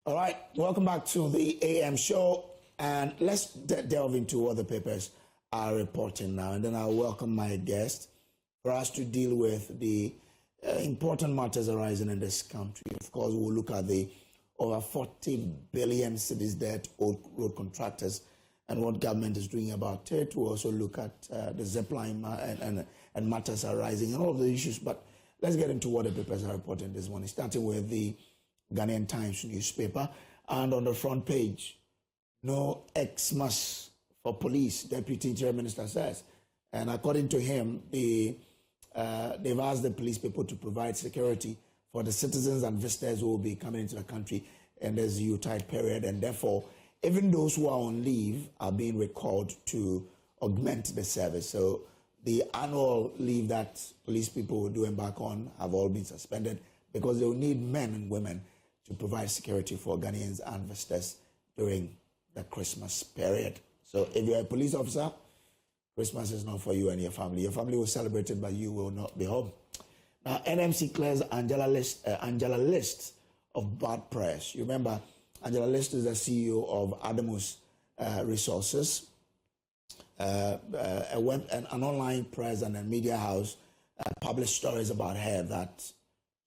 All right, welcome back to the AM show, and let's delve into what the papers are reporting now, and then I'll welcome my guest for us to deal with the important matters arising in this country. Of course, we'll look at the over 40 billion cedis debt owed road contractors and what government is doing about it. We'll also look at the zipline and matters arising and all of the issues. But let's get into what the papers are reporting this morning, starting with the Ghanaian Times newspaper. And on the front page, no Xmas for police, Deputy Interior Minister says. And according to him, they've asked the police people to provide security for the citizens and visitors who will be coming into the country in this Yuletide period. And therefore, even those who are on leave are being recalled to augment the service. So the annual leave that police people will do embark on have all been suspended because they will need men and women to provide security for Ghanaians and visitors during the Christmas period. So if you're a police officer, Christmas is not for you and your family. Your family will celebrate it, but you will not be home. Now, NMC clears Angela List of bad press. You remember, Angela List is the CEO of Adamus Resources, an online press and a media house published stories about her that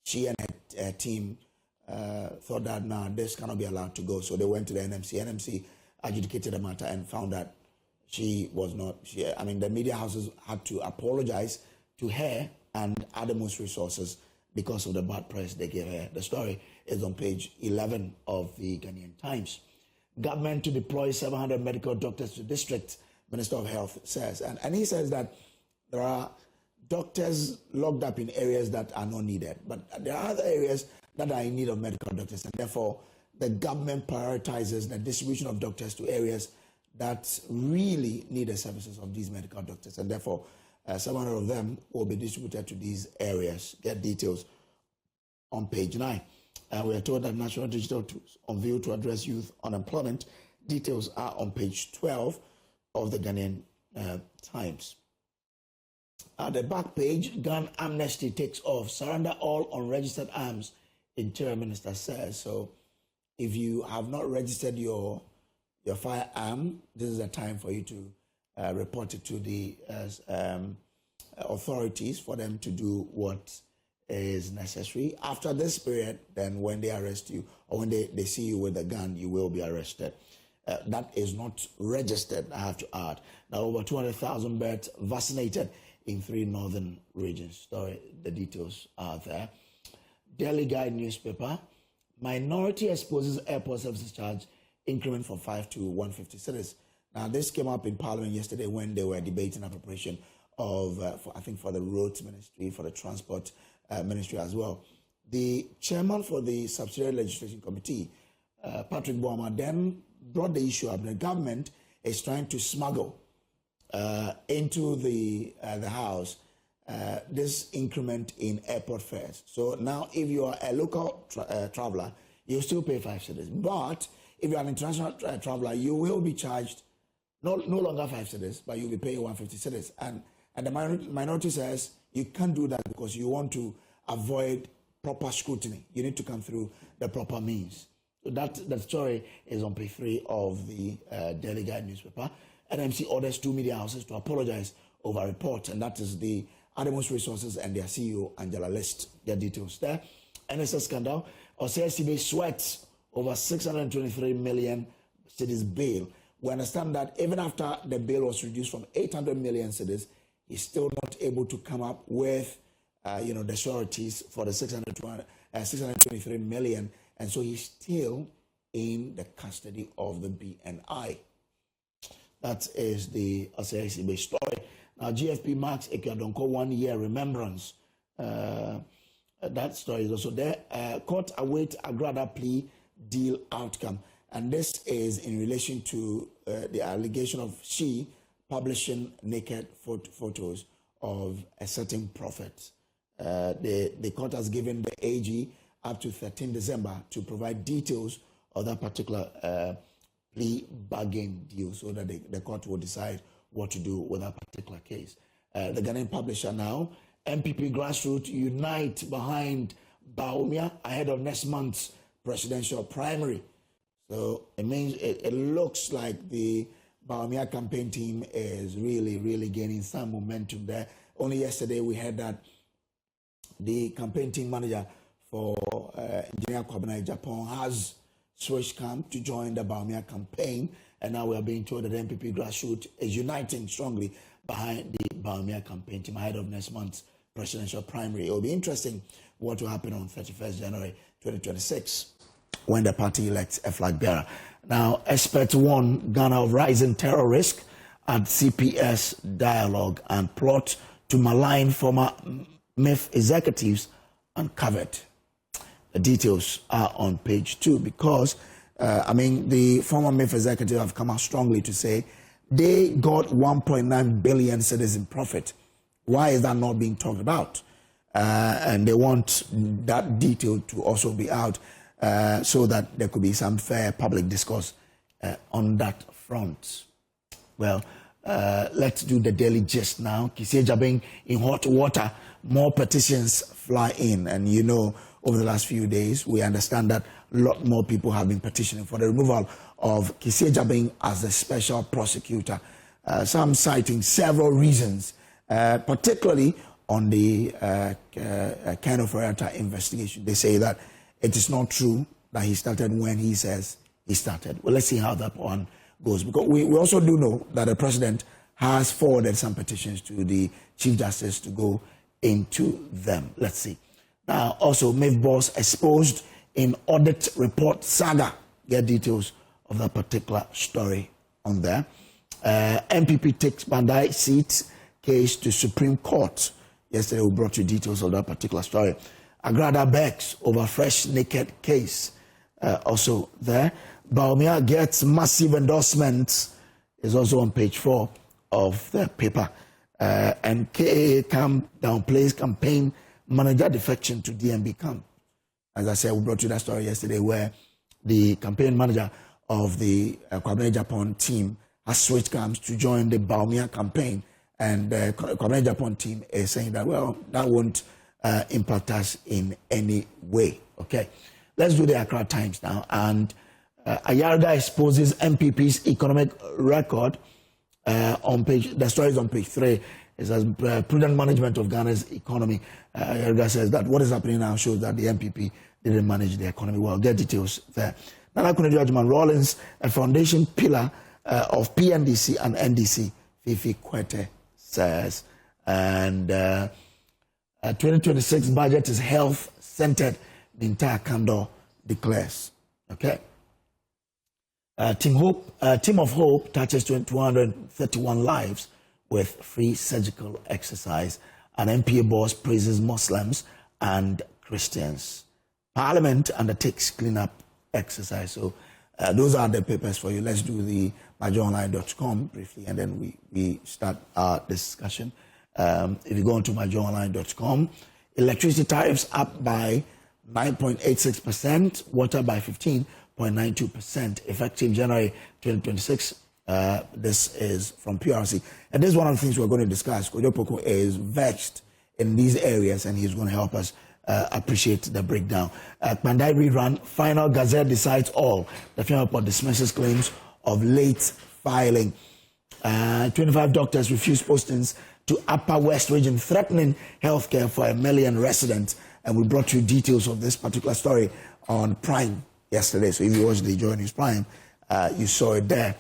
she and her team thought that, nah, this cannot be allowed to go. So they went to the NMC. NMC adjudicated the matter and found that she was not, the media houses had to apologize to her and Adamus Resources because of the bad press they gave her. The story is on page 11 of the Ghanaian Times. Government to deploy 700 medical doctors to district, Minister of Health says. And he says that there are doctors locked up in areas that are not needed, but there are other areas that are in need of medical doctors, and therefore the government prioritizes the distribution of doctors to areas that really need the services of these medical doctors, and therefore 700 of them will be distributed to these areas. Get details on page 9. We are told that national digital tools unveiled to address youth unemployment. Details are on page 12 of the Ghanaian Times. At the back page, gun amnesty takes off. Surrender all unregistered arms, Interior Minister says. So if you have not registered your firearm, this is a time for you to report it to the authorities for them to do what is necessary. After this period, then when they arrest you or when they see you with a gun, you will be arrested. That is not registered, I have to add. Now, over 200,000 birds vaccinated in 3 northern regions. Story, the details are there. Daily Guide newspaper, minority exposes airport services charge increment from 5 to 150 cedis. Now, this came up in Parliament yesterday when they were debating appropriation of, for the roads ministry, for the transport ministry as well. The chairman for the subsidiary legislation committee, Patrick Boama, then brought the issue up. The government is trying to smuggle into the House this increment in airport fares. So now, if you are a local traveler, you still pay 5 cedis. But if you are an international traveler, you will be charged no longer 5 cedis, but you'll be paying 150 cedis. And the minority says you can't do that because you want to avoid proper scrutiny. You need to come through the proper means. So that story is on page 3 of the Daily Guide newspaper. NMC orders 2 media houses to apologize over reports, and that is the Adamus Resources and their CEO, Angela List. Their details there. NSS scandal. Osei sweats over 623 million cedis bail. We understand that even after the bail was reduced from 800 million cedis, he's still not able to come up with, the sureties for the 623 million, and so he's still in the custody of the BNI. That is the Osei story. Now, GFP marks Ekwadonko 1-year remembrance. That story is also there. Court awaits Agrada plea deal outcome. And this is in relation to the allegation of she publishing naked photos of a certain prophet. The court has given the AG up to 13 December to provide details of that particular plea bargain deal so that the court will decide what to do with that particular case. The Ghanaian publisher now, MPP grassroots unite behind Baumia ahead of next month's presidential primary. So it means it looks like the Baumia campaign team is really gaining some momentum there. Only yesterday we heard that the campaign team manager for Engineer Kwabena Japan has switched camp to join the Baumia campaign, and now we are being told that the MPP grassroots is uniting strongly behind the Baumia campaign team ahead of next month's presidential primary. It will be interesting what will happen on 31st January 2026 when the party elects a flag bearer. Now, experts warn Ghana of rising terror risk at CPS dialogue and plot to malign former MIF executives uncovered. The details are on page 2 because, the former MIF executives have come out strongly to say they got 1.9 billion cedis in profit. Why is that not being talked about? And they want that detail to also be out so that there could be some fair public discourse on that front. Well, let's do the daily gist now. Kisieja being in hot water, more petitions fly in. And over the last few days, we understand that a lot more people have been petitioning for the removal of Kisieja being as the special prosecutor. Some citing several reasons, particularly on the Kano Ferrata investigation. They say that it is not true that he started when he says he started. Well, let's see how that one goes. Because we also do know that the president has forwarded some petitions to the Chief Justice to go into them. Let's see. Now, also, MIF boss exposed in audit report saga. Get details of that particular story on there. MPP takes Bandai seat case to Supreme Court. Yesterday, we brought you details of that particular story. Agrada begs over fresh naked case. Also there. Baumia gets massive endorsements. Is also on page 4 of the paper. And KAA camp downplays campaign manager defection to DMB camp. As I said, we brought you that story yesterday where the campaign manager of the Kwabena Japan team has switched camps to join the Baumia campaign. And the Kwabena Japan team is saying that, well, that won't impact us in any way. Okay, let's do the Accra Times now. And Ayarga exposes MPP's economic record on page. The story is on page 3. It says prudent management of Ghana's economy. Ayarga says that what is happening now shows that the MPP didn't manage the economy well. Get details there. Nana Kunedi Ajman Rawlings, a foundation pillar of PNDC and NDC. Fifi Kwete says, and 2026 budget is health-centered, the entire candor declares. Okay. Team of Hope touches 231 lives with free surgical exercise. And MPA boss praises Muslims and Christians. Parliament undertakes cleanup exercise. So those are the papers for you. Let's do the majoronline.com briefly, and then we start our discussion. If you go on to majoronline.com, electricity tariffs up by 9.86%, water by 15.92%, effective January 2026. This is from PURC. And this is one of the things we're going to discuss. Kojo Poko is vexed in these areas, and he's going to help us appreciate the breakdown. Bandai rerun, final Gazette decides all. The Final Report dismisses claims of late filing. 25 doctors refuse postings to Upper West Region, threatening healthcare for 1 million residents. And we brought you details of this particular story on Prime yesterday. So if you watched the Joy News Prime, you saw it there.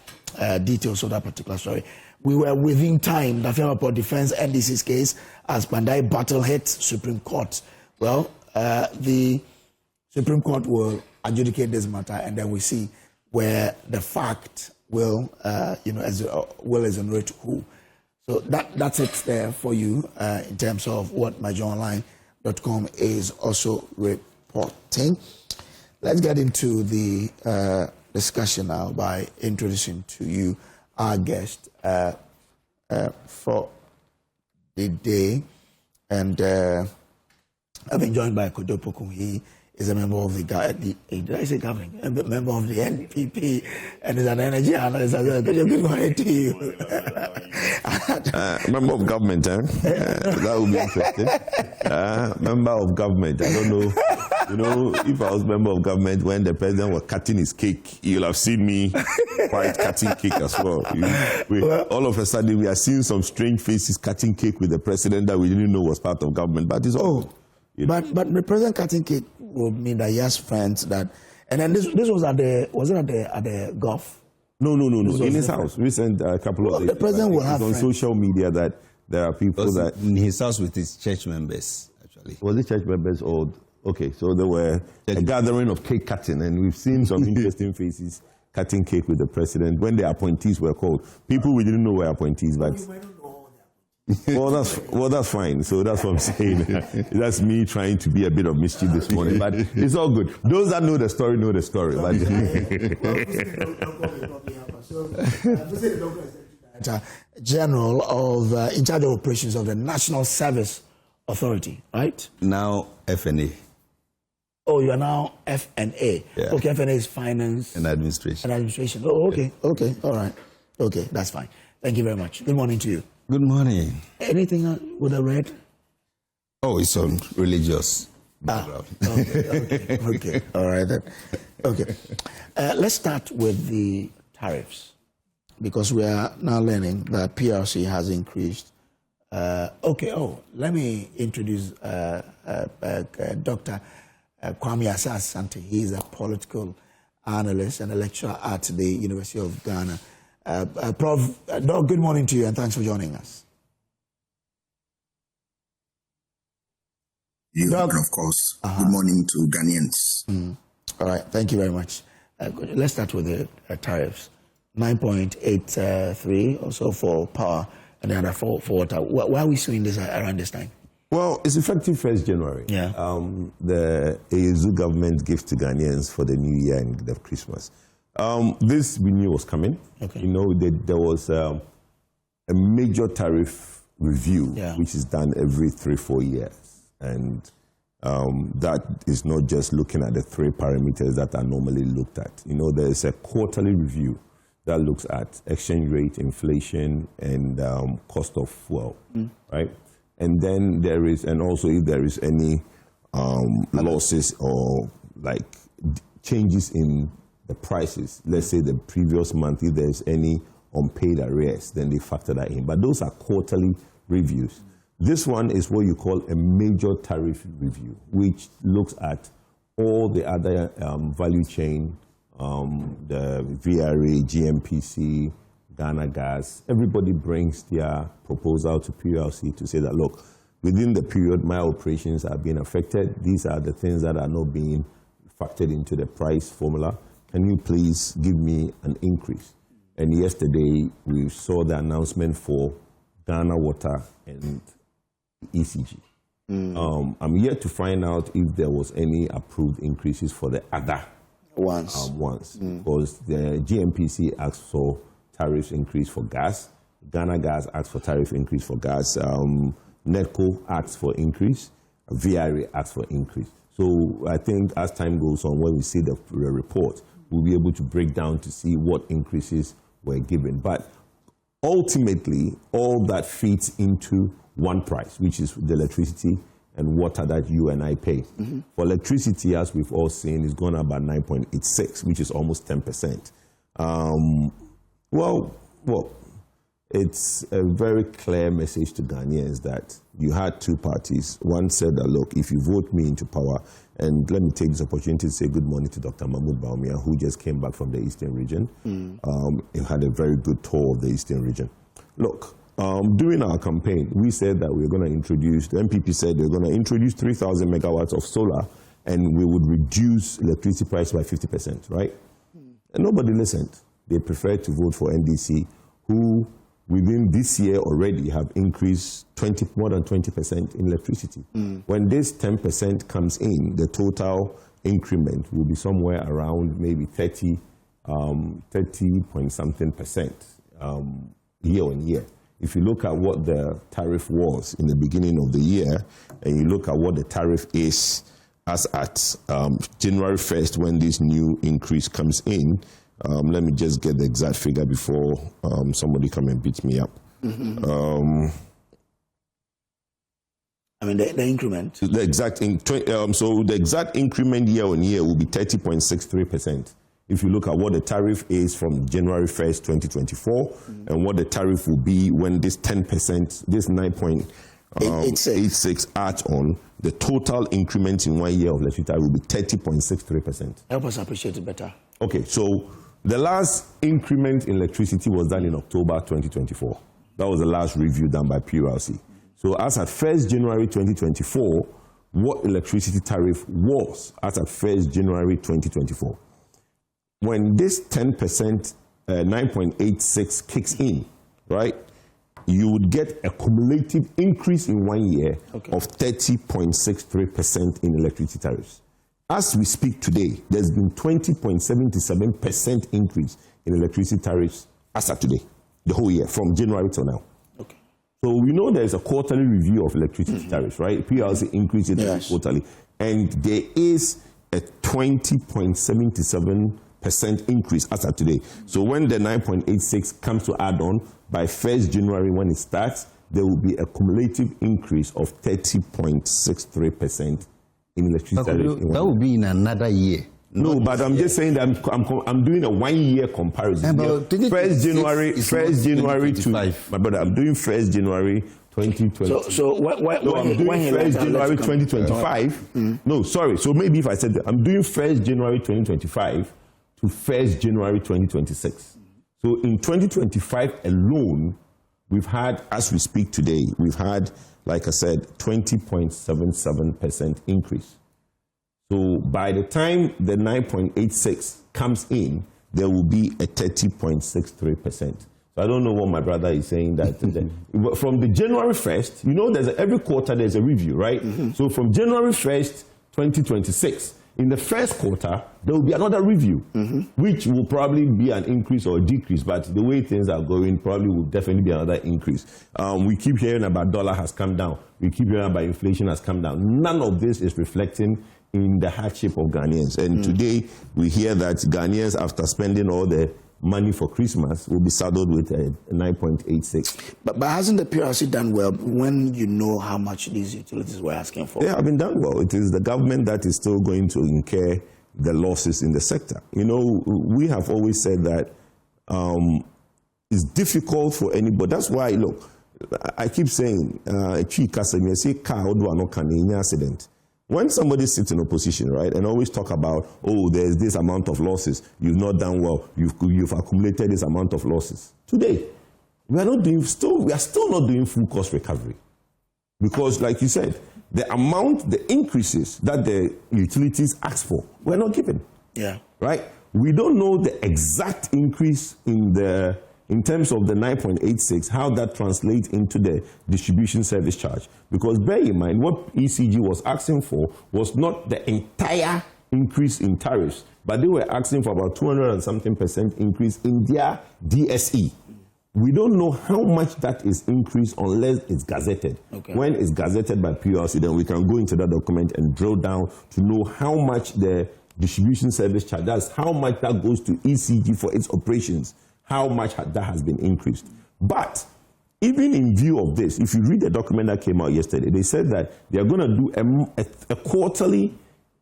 Details of that particular story. We were within time. The Final Report defends NDC's case as Bandai battle hits Supreme Court. Well, the Supreme Court will adjudicate this matter, and then we see where the fact will, will exonerate who. So that's it there for you in terms of what myjournalline.com is also reporting. Let's get into the discussion now by introducing to you our guest for the day. And I've been joined by Kojo Pokum. He is a member of did I say government? A member of the NPP and is an energy analyst. Good morning to you. Member of government, that would be interesting. Member of government, I don't know. You know, if I was member of government when the president was cutting his cake, you'll have seen me quite cutting cake as well. All of a sudden, we are seeing some strange faces cutting cake with the president that we didn't know was part of government. But it's all. But the president cutting cake would mean that he has friends that, and then this was at the golf. No. In his house, we sent a couple of days. The president will have on social media that there are people that in his house with his church members. Actually, was it church members or? Okay, so there were a gathering of cake cutting, and we've seen some interesting faces cutting cake with the president when the appointees were called. People we didn't know were appointees, but well, that's fine. So that's what I'm saying. That's me trying to be a bit of mischief this morning, but it's all good. Those that know the story know the story. But General of in charge of operations of the National Service Authority, right? Now FNA. Oh, you are now FNA. Yeah. Okay, FNA is Finance and Administration. Oh, okay, all right. Okay, that's fine. Thank you very much. Good morning to you. Good morning. Anything with a red? Oh, it's on religious background. Okay. All right then. Okay. Let's start with the tariffs, because we are now learning that PRC has increased. Let me introduce Dr. Kwame Asante. He's a political analyst and a lecturer at the University of Ghana. Prof, Doc, good morning to you and thanks for joining us. Doc, and of course, good morning to Ghanaians. All right, thank you very much. Let's start with the tariffs. 9.83 or so for power and the other for water. Why are we seeing this around this time? Well, it's effective 1st January. Yeah. The ASU government gives to Ghanaians for the New Year and the Christmas. This we knew was coming. Okay. You know, there was a major tariff review, which is done every 3-4 years. And that is not just looking at the 3 parameters that are normally looked at. You know, there is a quarterly review that looks at exchange rate, inflation, and cost of fuel, right? And then there is, and also if there is any losses or like changes in the prices, let's say the previous month, if there's any unpaid arrears, then they factor that in. But those are quarterly reviews. This one is what you call a major tariff review, which looks at all the other value chain, the VRA, GMPC, Ghana Gas. Everybody brings their proposal to PURC to say that, look, within the period, my operations are being affected. These are the things that are not being factored into the price formula. Can you please give me an increase? And yesterday, we saw the announcement for Ghana Water and ECG. I'm yet to find out if there was any approved increases for the other ones. Because the GMPC asked for tariffs increase for gas. Ghana Gas asked for tariff increase for gas. NEDCO asked for increase. VRA asked for increase. So I think as time goes on, when we see the report, we'll be able to break down to see what increases were given. But ultimately, all that feeds into one price, which is the electricity and water that you and I pay. For electricity, as we've all seen, is going up by 9.86, which is almost 10%. Well, it's a very clear message to Ghanaians that you had 2 parties. One said that, look, if you vote me into power, and let me take this opportunity to say good morning to Dr. Mahmoud Baumia, who just came back from the Eastern region. He had a very good tour of the Eastern region. Look, during our campaign, we said that we were going to introduce, the MPP said they were going to introduce 3,000 megawatts of solar, and we would reduce electricity price by 50%, right? And nobody listened. They preferred to vote for NDC, who within this year already have increased more than 20% in electricity. When this 10% comes in, the total increment will be somewhere around maybe 30 point something percent year on year. If you look at what the tariff was in the beginning of the year, and you look at what the tariff is as at January 1st, when this new increase comes in. Let me just get the exact figure before somebody come and beat me up. I mean, the increment. So the exact increment year on year will be 30.63%. If you look at what the tariff is from January 1st, 2024, and what the tariff will be when this 10%, this 9.86 adds on, the total increment in 1 year of electricity will be 30.63%. Help us appreciate it better. Okay, so the last increment in electricity was done in October 2024. That was the last review done by PURC. So as at 1st January 2024, what electricity tariff was as at 1st January 2024. When this 10%, 9.86 kicks in, right, you would get a cumulative increase in 1 year of 30.63% in electricity tariffs. As we speak today, there's been 20.77% increase in electricity tariffs as at today, the whole year, from January till now. Okay. So we know there's a quarterly review of electricity tariffs, right? PLC increase it quarterly. And there is a 20.77% increase as at today. So when the 9.86 comes to add on, by 1st January when it starts, there will be a cumulative increase of 30.63% in electricity tariff. That will be in another year. No, but I'm just saying that I'm doing a 1 year comparison. About 1st January to my brother, I'm doing 1st January 2020. So I'm doing 1st January 2025. No, sorry. So maybe if I said that, I'm doing 1st January 2025 to 1st January 2026. So in 2025 alone, we've had, as we speak today, we've had, like I said, 20.77% increase. So by the time the 9.86 comes in, there will be a 30.63%. So I don't know what my brother is saying that from the January 1st, you know, every quarter there's a review, right? So from January 1st, 2026, in the first quarter, there will be another review, which will probably be an increase or a decrease, but the way things are going, probably will definitely be another increase. We keep hearing about dollar has come down. We keep hearing about inflation has come down. None of this is reflecting in the hardship of Ghanaians. And today, we hear that Ghanaians, after spending all the money for Christmas, will be saddled with a 9.86. But hasn't the PRC done well when you know how much these utilities were asking for? They have been done well. It is the government that is still going to incur the losses in the sector. You know, we have always said that it's difficult for anybody. That's why, look, I keep saying, accident. When somebody sits in opposition, right, and always talk about, oh, there's this amount of losses, you've not done well, you've accumulated this amount of losses. Today, we are still not doing full cost recovery. Because, like you said, the increases that the utilities ask for, we're not given. Yeah. Right? We don't know the exact increase in terms of the 9.86, how that translates into the distribution service charge. Because bear in mind, what ECG was asking for was not the entire increase in tariffs, but they were asking for about 200 and something % increase in their DSE. We don't know how much that is increased unless it's gazetted. Okay. When it's gazetted by PURC, then we can go into that document and drill down to know how much the distribution service charge, that's how much that goes to ECG for its operations, how much that has been increased. But even in view of this, if you read the document that came out yesterday, they said that they are going to do a quarterly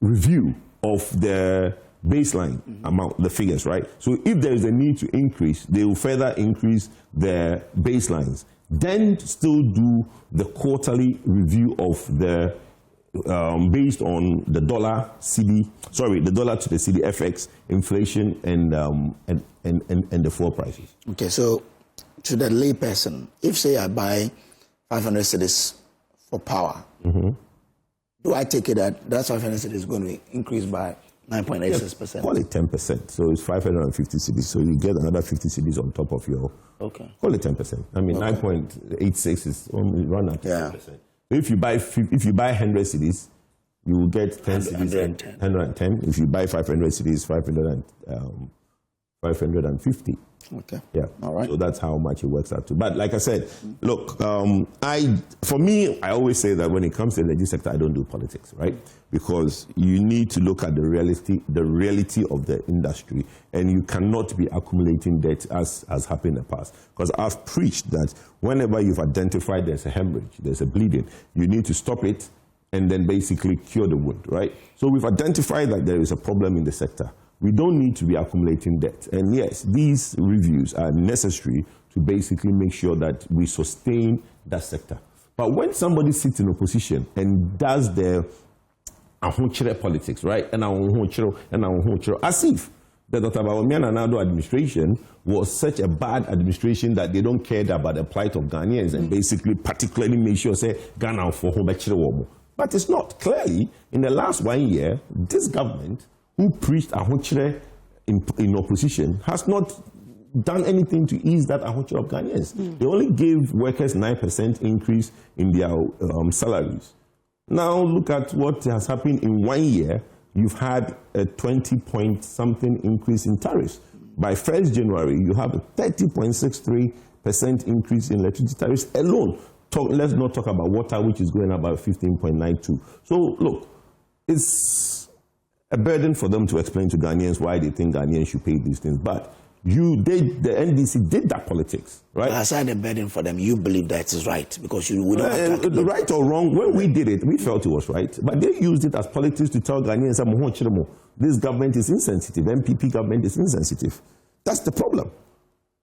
review of the baseline amount, the figures, right? So if there is a need to increase, they will further increase the baselines. Then still do the quarterly review of the based on the dollar the dollar to the CD FX, inflation, and the fuel prices. Okay, so to the lay person, if say I buy 500 cedis for power, do I take it that 500 cedis is going to increase by 9.86%? Call it 10%. So it's 550 cedis. So you get another 50 cedis on top of your. Okay. Call it 10%. I mean, 9.86 is only run at 10%. If you buy 100 cedis, you will get 10 cedis. 110. If you buy 500 cedis, 550 550. Okay. Yeah. All right. So that's how much it works out to. But like I said, look, for me, I always say that when it comes to the energy sector, I don't do politics, right? Because you need to look at the reality of the industry, and you cannot be accumulating debt as has happened in the past. Because I've preached that whenever you've identified there's a hemorrhage, there's a bleeding, you need to stop it and then basically cure the wound, right? So we've identified that there is a problem in the sector. We don't need to be accumulating debt. And yes, these reviews are necessary to basically make sure that we sustain that sector. But when somebody sits in opposition and does their politics, right? And as if the Dr. Bawumia Nana administration was such a bad administration that they don't care about the plight of Ghanaians and basically particularly make sure say Ghana for home. But it's not. Clearly, in the last 1 year, this government who preached Ahochire in opposition has not done anything to ease that Ahochire of Ghanaians. They only gave workers 9% increase in their salaries. Now look at what has happened in 1 year. You've had a 20-point-something increase in tariffs. By 1st January, you have a 30.63% increase in electricity tariffs alone. Let's not talk about water, which is going about 15.92. So look, it's a burden for them to explain to Ghanaians why they think Ghanaians should pay these things. But the NDC did that politics, right? Aside the burden for them, you believe that is right because we don't have to right or wrong, when we did it, we felt it was right. But they used it as politics to tell Ghanaians, this government is insensitive, MPP government is insensitive. That's the problem.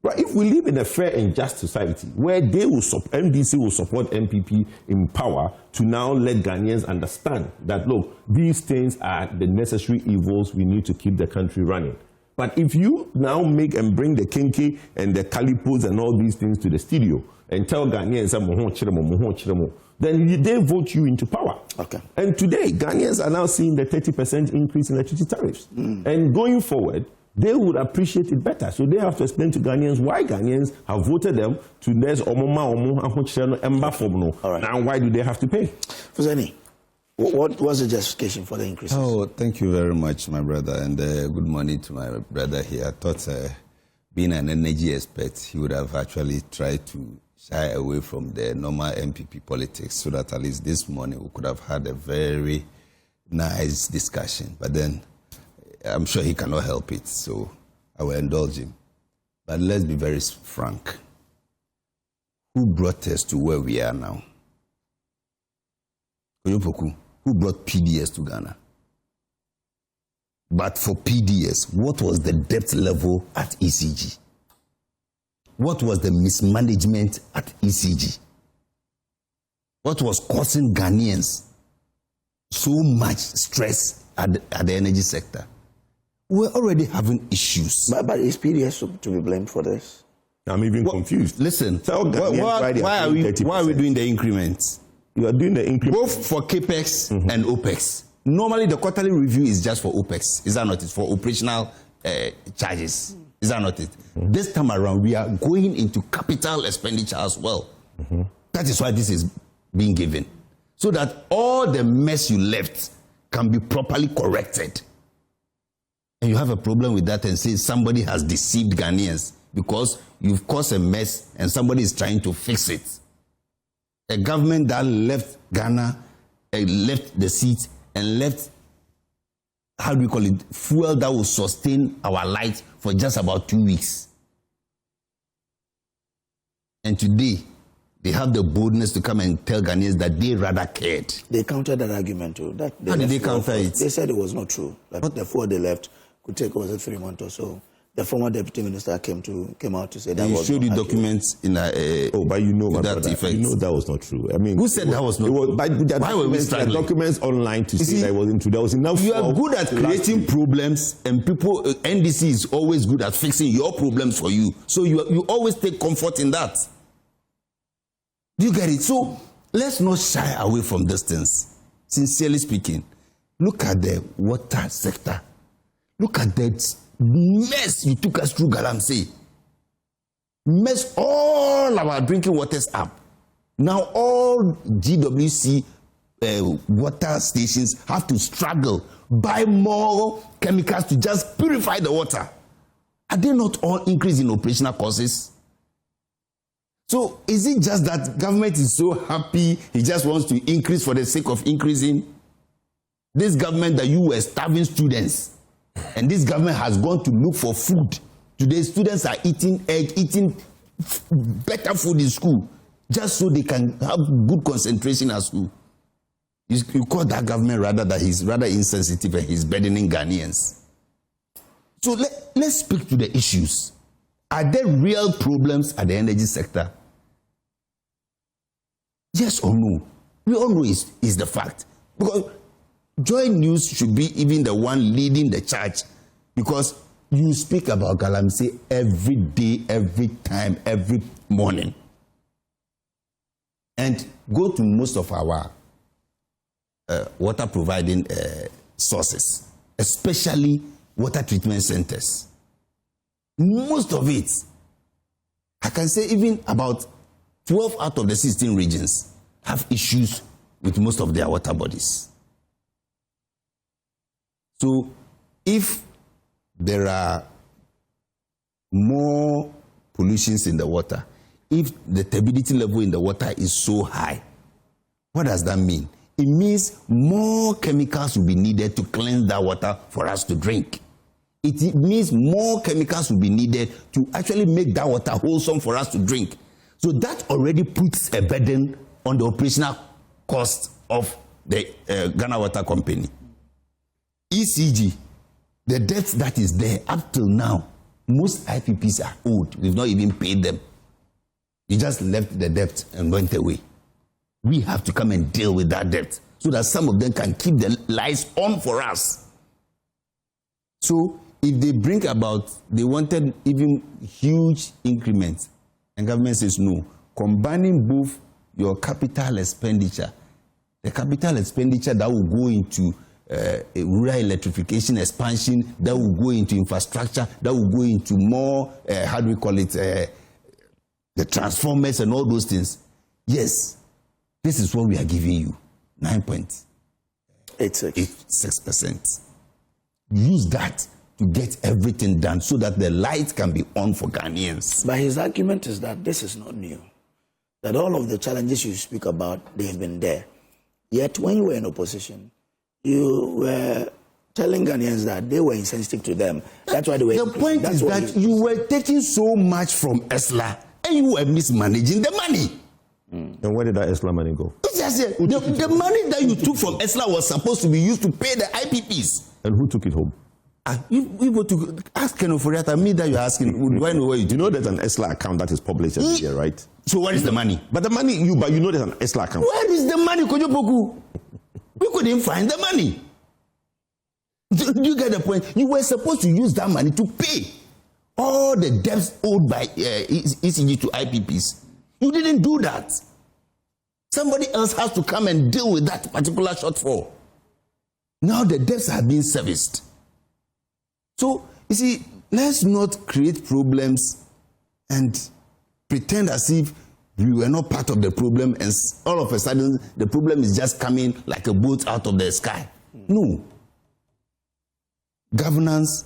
Right? If we live in a fair and just society where NDC will support MPP in power to now let Ghanaians understand that, look, these things are the necessary evils we need to keep the country running. But if you now make and bring the kinky and the calipos and all these things to the studio and tell Ghanaians, then they vote you into power. Okay. And today, Ghanaians are now seeing the 30% increase in electricity tariffs. And going forward, they would appreciate it better. So they have to explain to Ghanaians why Ghanaians have voted them to this All right. Now, why do they have to pay? Fuzeni, what was the justification for the increases? Oh, thank you very much, my brother, and good morning to my brother here. I thought being an energy expert, he would have actually tried to shy away from the normal MPP politics so that at least this morning we could have had a very nice discussion. But then I'm sure he cannot help it, so I will indulge him. But let's be very frank. Who brought us to where we are now? Who brought PDS to Ghana? But for PDS, what was the debt level at ECG? What was the mismanagement at ECG? What was causing Ghanaians so much stress at the energy sector? We're already having issues. But is PDS to be blamed for this? I'm even confused. Listen, why are we doing the increments? You are doing the increment both for CAPEX and OPEX. Normally, the quarterly review is just for OPEX. Is that not it? For operational charges. Is that not it? This time around, we are going into capital expenditure as well. That is why this is being given. So that all the mess you left can be properly corrected. And you have a problem with that and say somebody has deceived Ghanaians because you've caused a mess and somebody is trying to fix it. A government that left Ghana, left the seat and left, how do we call it, fuel that will sustain our light for just about 2 weeks. And today, they have the boldness to come and tell Ghanaians that they rather cared. They countered that argument too. How did they counter it? They said it was not true. That the four they left could take over 3 months or so. The former deputy minister came out to say that was showed you documents in but you know, my that brother, effect. you know that was not true. I mean, who said that was not true? Why were we struggling? There are documents online to say that it wasn't true. There was enough. You are good at creating problems, and people. NDC is always good at fixing your problems for you. So you always take comfort in that. Do you get it? So let's not shy away from these things. Sincerely speaking, look at the water sector. Look at that mess you took us through, Galamsey. Mess all our drinking waters up. Now all GWC water stations have to struggle, buy more chemicals to just purify the water. Are they not all increase in operational costs? So is it just that government is so happy, he just wants to increase for the sake of increasing? This government that you were starving students, and this government has gone to look for food. Today students are eating egg, eating better food in school, just so they can have good concentration at school. You call that government rather that he's rather insensitive and he's burdening Ghanaians. So let's speak to the issues. Are there real problems at the energy sector? Yes or no? We all know is the fact. Because Joy News should be even the one leading the charge, because you speak about Galamsey every day, every time, every morning. And go to most of our water providing sources, especially water treatment centers. Most of it, I can say even about 12 out of the 16 regions have issues with most of their water bodies. So if there are more pollutions in the water, if the turbidity level in the water is so high, what does that mean? It means more chemicals will be needed to cleanse that water for us to drink. It means more chemicals will be needed to actually make that water wholesome for us to drink. So that already puts a burden on the operational cost of the Ghana Water Company. ECG, the debt that is there up till now, most IPPs are owed. We've not even paid them. You just left the debt and went away. We have to come and deal with that debt so that some of them can keep the lights on for us. So if they bring about, they wanted even huge increments, and government says no, combining both your capital expenditure, the capital expenditure that will go into rural electrification expansion, that will go into infrastructure, that will go into more, the transformers and all those things. Yes, this is what we are giving you, 9.86%. Use that to get everything done so that the light can be on for Ghanaians. But his argument is that this is not new, that all of the challenges you speak about, they've been there. Yet when you were in opposition, you were telling Ghanaians that they were insensitive to them. That's why they were. The point is that you were taking so much from ESLA and you were mismanaging the money. And where did that ESLA money go? The money that you took from ESLA was supposed to be used to pay the IPPs. And who took it home? You go to ask Ken Oforiatta, me that you're asking. Do I know where you know there's an ESLA account that is published every year, right? So where is the money? But the money, you know there's an ESLA account. Where is the money, Kojopoku? We couldn't find the money. Do you get the point? You were supposed to use that money to pay all the debts owed by ECG to IPPs. You didn't do that. Somebody else has to come and deal with that particular shortfall. Now the debts are being serviced. So, you see, let's not create problems and pretend as if we were not part of the problem and all of a sudden the problem is just coming like a boat out of the sky. No. Governance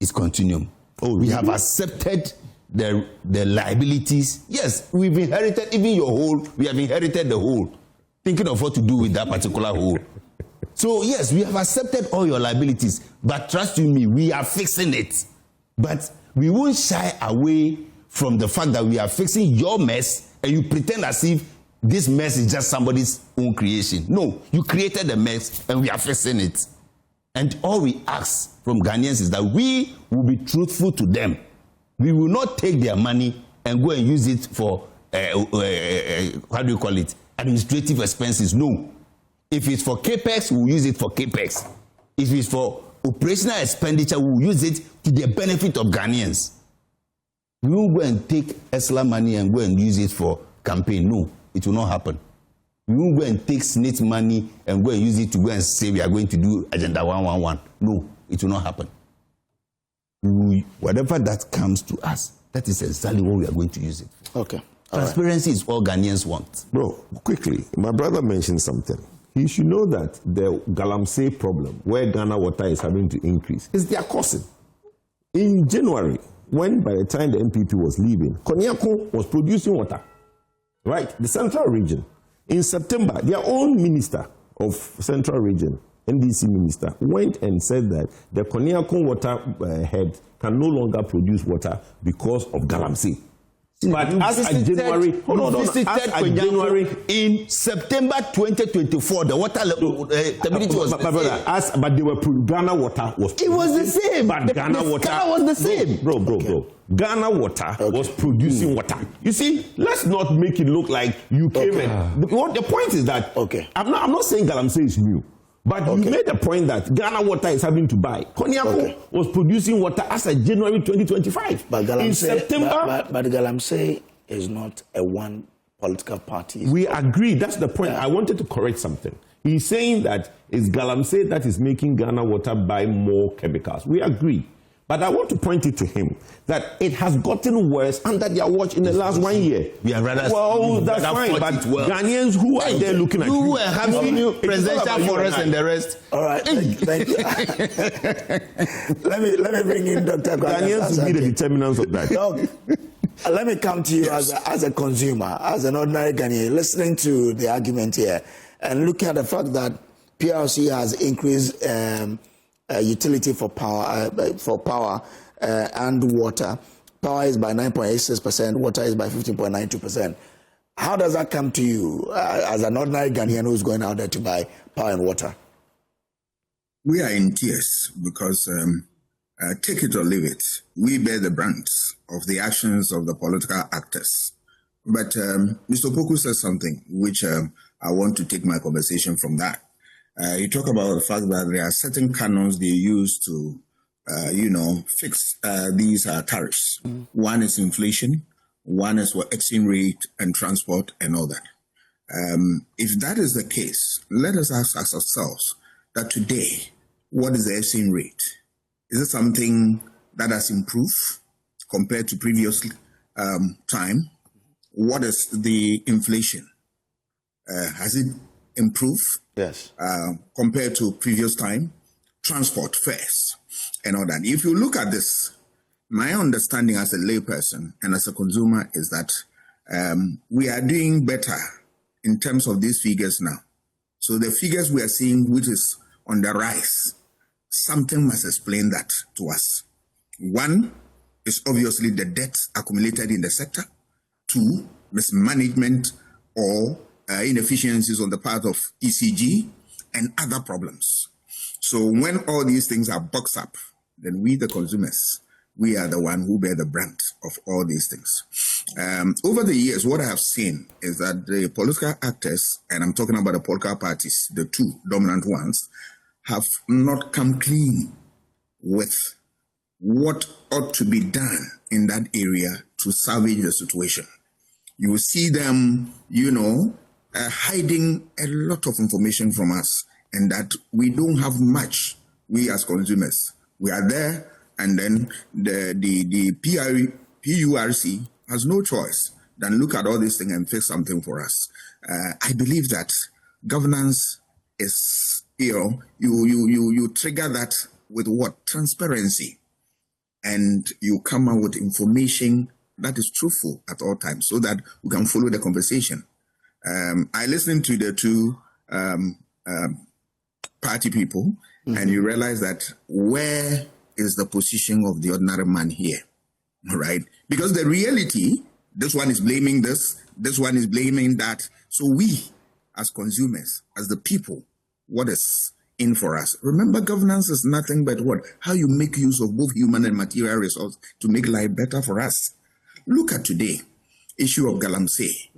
is continuum. We have accepted the liabilities. Yes, we've inherited even your whole, we have inherited the whole, thinking of what to do with that particular whole. So yes, we have accepted all your liabilities, but trust you me, we are fixing it. But we won't shy away from the fact that we are fixing your mess and you pretend as if this mess is just somebody's own creation. No, you created the mess and we are fixing it. And all we ask from Ghanaians is that we will be truthful to them. We will not take their money and go and use it for, administrative expenses. No. If it's for capex, we'll use it for capex. If it's for operational expenditure, we'll use it to the benefit of Ghanaians. We won't go and take ESLA money and go and use it for campaign. No, it will not happen. We won't go and take SNIT money and go and use it to go and say we are going to do Agenda 111. No, it will not happen. Whatever that comes to us, that is exactly what we are going to use it for. Okay. Transparency is all Ghanaians want. Bro, quickly, my brother mentioned something. You should know that the Galamsey problem, where Ghana Water is having to increase, is their cousin. In January, when by the time the MPP was leaving, Konyako was producing water, right? The central region. In September, their own minister of central region, NDC minister, went and said that the Konyako water head can no longer produce water because of Galamsey. But as of January, January in September 2024, the water stability was the same. But they were Ghana water was. It was the same. But Ghana water was the same. Bro. Ghana water was producing water. You see, let's not make it look like you came in. The point is that I'm not saying Galamsey is new. But you made the point that Ghana water is having to buy. Konyako was producing water as of January 2025. But Galamsey, in September, but Galamsey is not a one political party. We agree. That's the point. I wanted to correct something. He's saying that it's Galamsey that is making Ghana water buy more chemicals. We agree. But I want to point it to him that it has gotten worse under their watch in the last 1 year. We are rather that's fine. But Ghanaians who are there looking at you were having presidential forest and the rest. All right, thank you. let me bring in Dr. Ghanaians will be the determinants of that. Doc, let me come to you as a consumer, as an ordinary Ghanaian, listening to the argument here and looking at the fact that PURC has increased utility for power and water. Power is by 9.86%, water is by 15.92%. How does that come to you as an ordinary Ghanaian who's going out there to buy power and water? We are in tears because, take it or leave it, we bear the brunt of the actions of the political actors. But Mr. Poku says something which I want to take my conversation from that. You talk about the fact that there are certain canons they use to, fix these tariffs. One is inflation, one is for exchange rate and transport and all that. If that is the case, let us ask ourselves that today, what is the exchange rate? Is it something that has improved compared to previous time? What is the inflation? Has it improved? Yes. Compared to previous time? Transport fares and all that. If you look at this, my understanding as a layperson and as a consumer is that we are doing better in terms of these figures now. So the figures we are seeing, which is on the rise, something must explain that to us. One is obviously the debt accumulated in the sector. Two, mismanagement or inefficiencies on the part of ECG and other problems. So when all these things are boxed up, then we, the consumers, we are the one who bear the brunt of all these things. Over the years, what I have seen is that the political actors, and I'm talking about the political parties, the two dominant ones, have not come clean with what ought to be done in that area to salvage the situation. You will see them, hiding a lot of information from us, and that we don't have much, we as consumers. We are there, and then the PURC has no choice than look at all these things and fix something for us. I believe that governance is, you trigger that with what? Transparency. And you come out with information that is truthful at all times so that we can follow the conversation. I listened to the two party people, and you realize that where is the position of the ordinary man here, right? Because the reality, this one is blaming this one is blaming that. So we, as consumers, as the people, what is in for us? Remember, governance is nothing but what? How you make use of both human and material resources to make life better for us. Look at today, issue of Galamsey.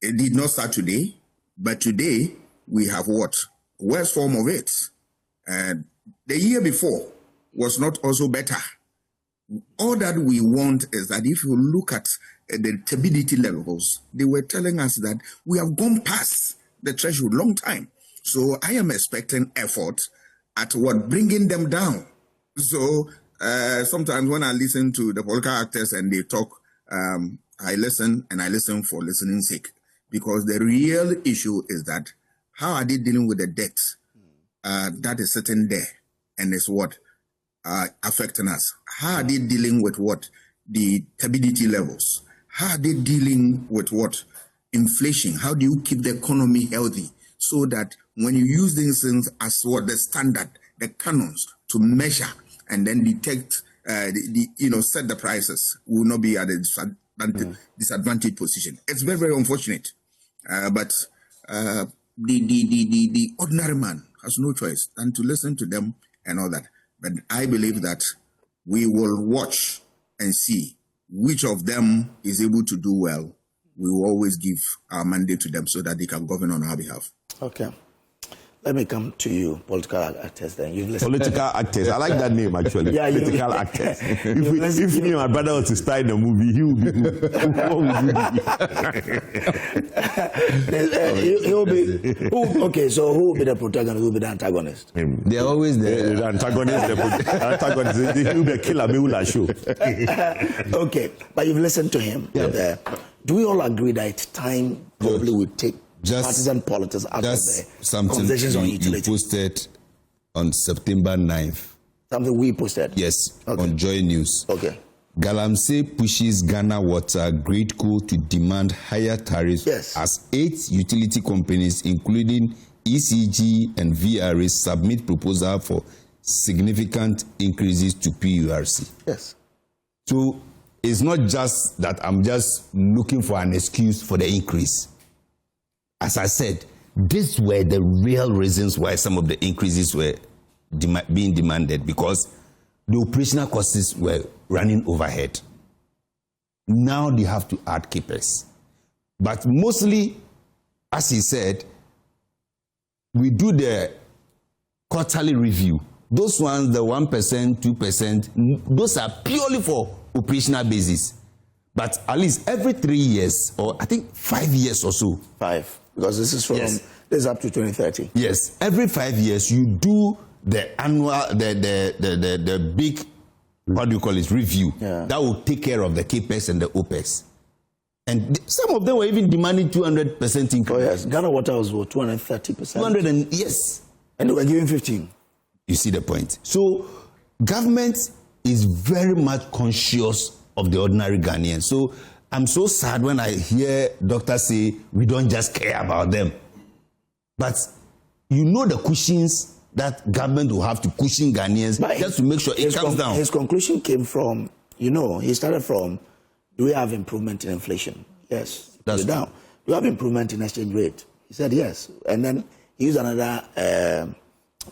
It did not start today, but today we have what? Worst form of it. The year before was not also better. All that we want is that if you look at the stability levels, they were telling us that we have gone past the threshold long time. So I am expecting effort at what? Bringing them down. So sometimes when I listen to the political actors and they talk, I listen for listening's sake. Because the real issue is that how are they dealing with the debt that is sitting there? And it's what? affecting us? How are they dealing with what? The turbidity levels. How are they dealing with what? Inflation. How do you keep the economy healthy so that when you use these things as what the standard, the canons to measure and then detect, set the prices, will not be at a disadvantaged position. It's very, very unfortunate. But the ordinary man has no choice than to listen to them and all that. But I believe that we will watch and see which of them is able to do well. We will always give our mandate to them so that they can govern on our behalf. Okay. Let me come to you, political actors. Then you've listened. Political actors. I like that name actually. Yeah, political actors. If me and my brother was to star in a movie, he would be good. What would you be? Okay, so who will be the protagonist? Who will be the antagonist? They're always there. The antagonist. The antagonist. He will be a killer. Me will show. Okay, but you've listened to him. Yeah. Do we all agree that it's time probably would take partisan politics out of the conversations on utility? You posted on September 9th. Something we posted? Yes, on Joy News. Okay. Galamsey pushes Ghana Water Gridco to demand higher tariffs as 8 utility companies, including ECG and VRA, submit proposal for significant increases to PURC. Yes. So it's not just that I'm just looking for an excuse for the increase. As I said, these were the real reasons why some of the increases were being demanded, because the operational costs were running overhead. Now they have to add keepers. But mostly, as he said, we do the quarterly review. Those ones, the 1%, 2%, those are purely for operational basis. But at least every 3 years, or I think 5 years or so. 5. Because this is this is up to 2030. Yes, every 5 years you do the annual, the big, what do you call it, review. Yeah. That will take care of the CAPEX and the OPEX. And some of them were even demanding 200% increase. Oh yes, Ghana Water was 230%. 200 and yes. And they were giving 15. You see the point. So government is very much conscious of the ordinary Ghanaian. So I'm so sad when I hear doctors say we don't just care about them. But you know the cushions that government will have to cushion Ghanaians just to make sure it comes down. His conclusion came from, he started from, do we have improvement in inflation? Yes. That's down. Do we have improvement in exchange rate? He said yes. And then he used another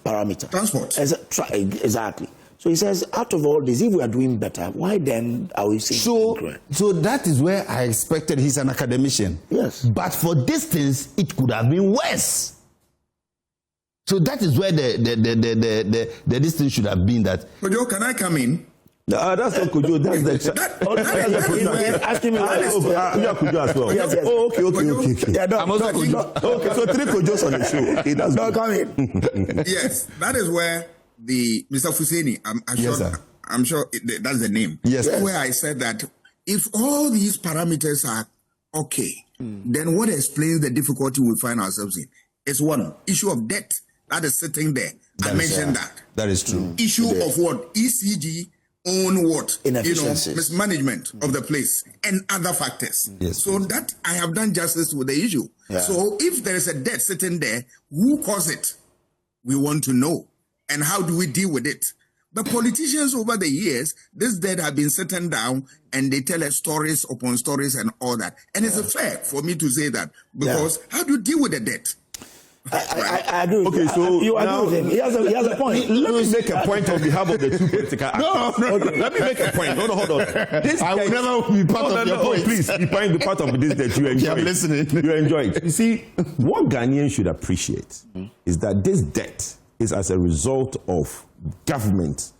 parameter. Transport. Exactly. So he says, out of all this, if we are doing better, why then are we seeing So that is where I expected. He's an academician. Yes. But for these things, it could have been worse. So that is where the distance should have been that. Kojo, can I come in? No, that's not Kojo. That's the asking me. You are Kojo as well. Yes. Oh, okay. Yeah, no, I'm also Kojo. Okay, so 3 Kojos on the show. Okay, that's no, good. come in. Yes, that is where Mr. Fuseni, I'm sure that's the name. Yes. Where I said that if all these parameters are okay, then what explains the difficulty we find ourselves in? It's one issue of debt that is sitting there. I mentioned that. That is true. Issue of what? ECG own what? Inefficiencies. Mismanagement of the place and other factors. Yes, so that I have done justice with the issue. Yeah. So if there is a debt sitting there, who caused it? We want to know. And how do we deal with it? The politicians over the years, this debt have been sitting down and they tell us stories upon stories and all that. And it's fair for me to say that because how do you deal with the debt? I agree with Okay, so you now, agree with him. He has a point. Let me make a point on behalf of the 2 political actors. No. Let me make a point. Hold on. This I will never be part of your point. Please, be part of this that you enjoy. I'm listening. You enjoy it. You see, what Ghanaians should appreciate is that this debt is as a result of government.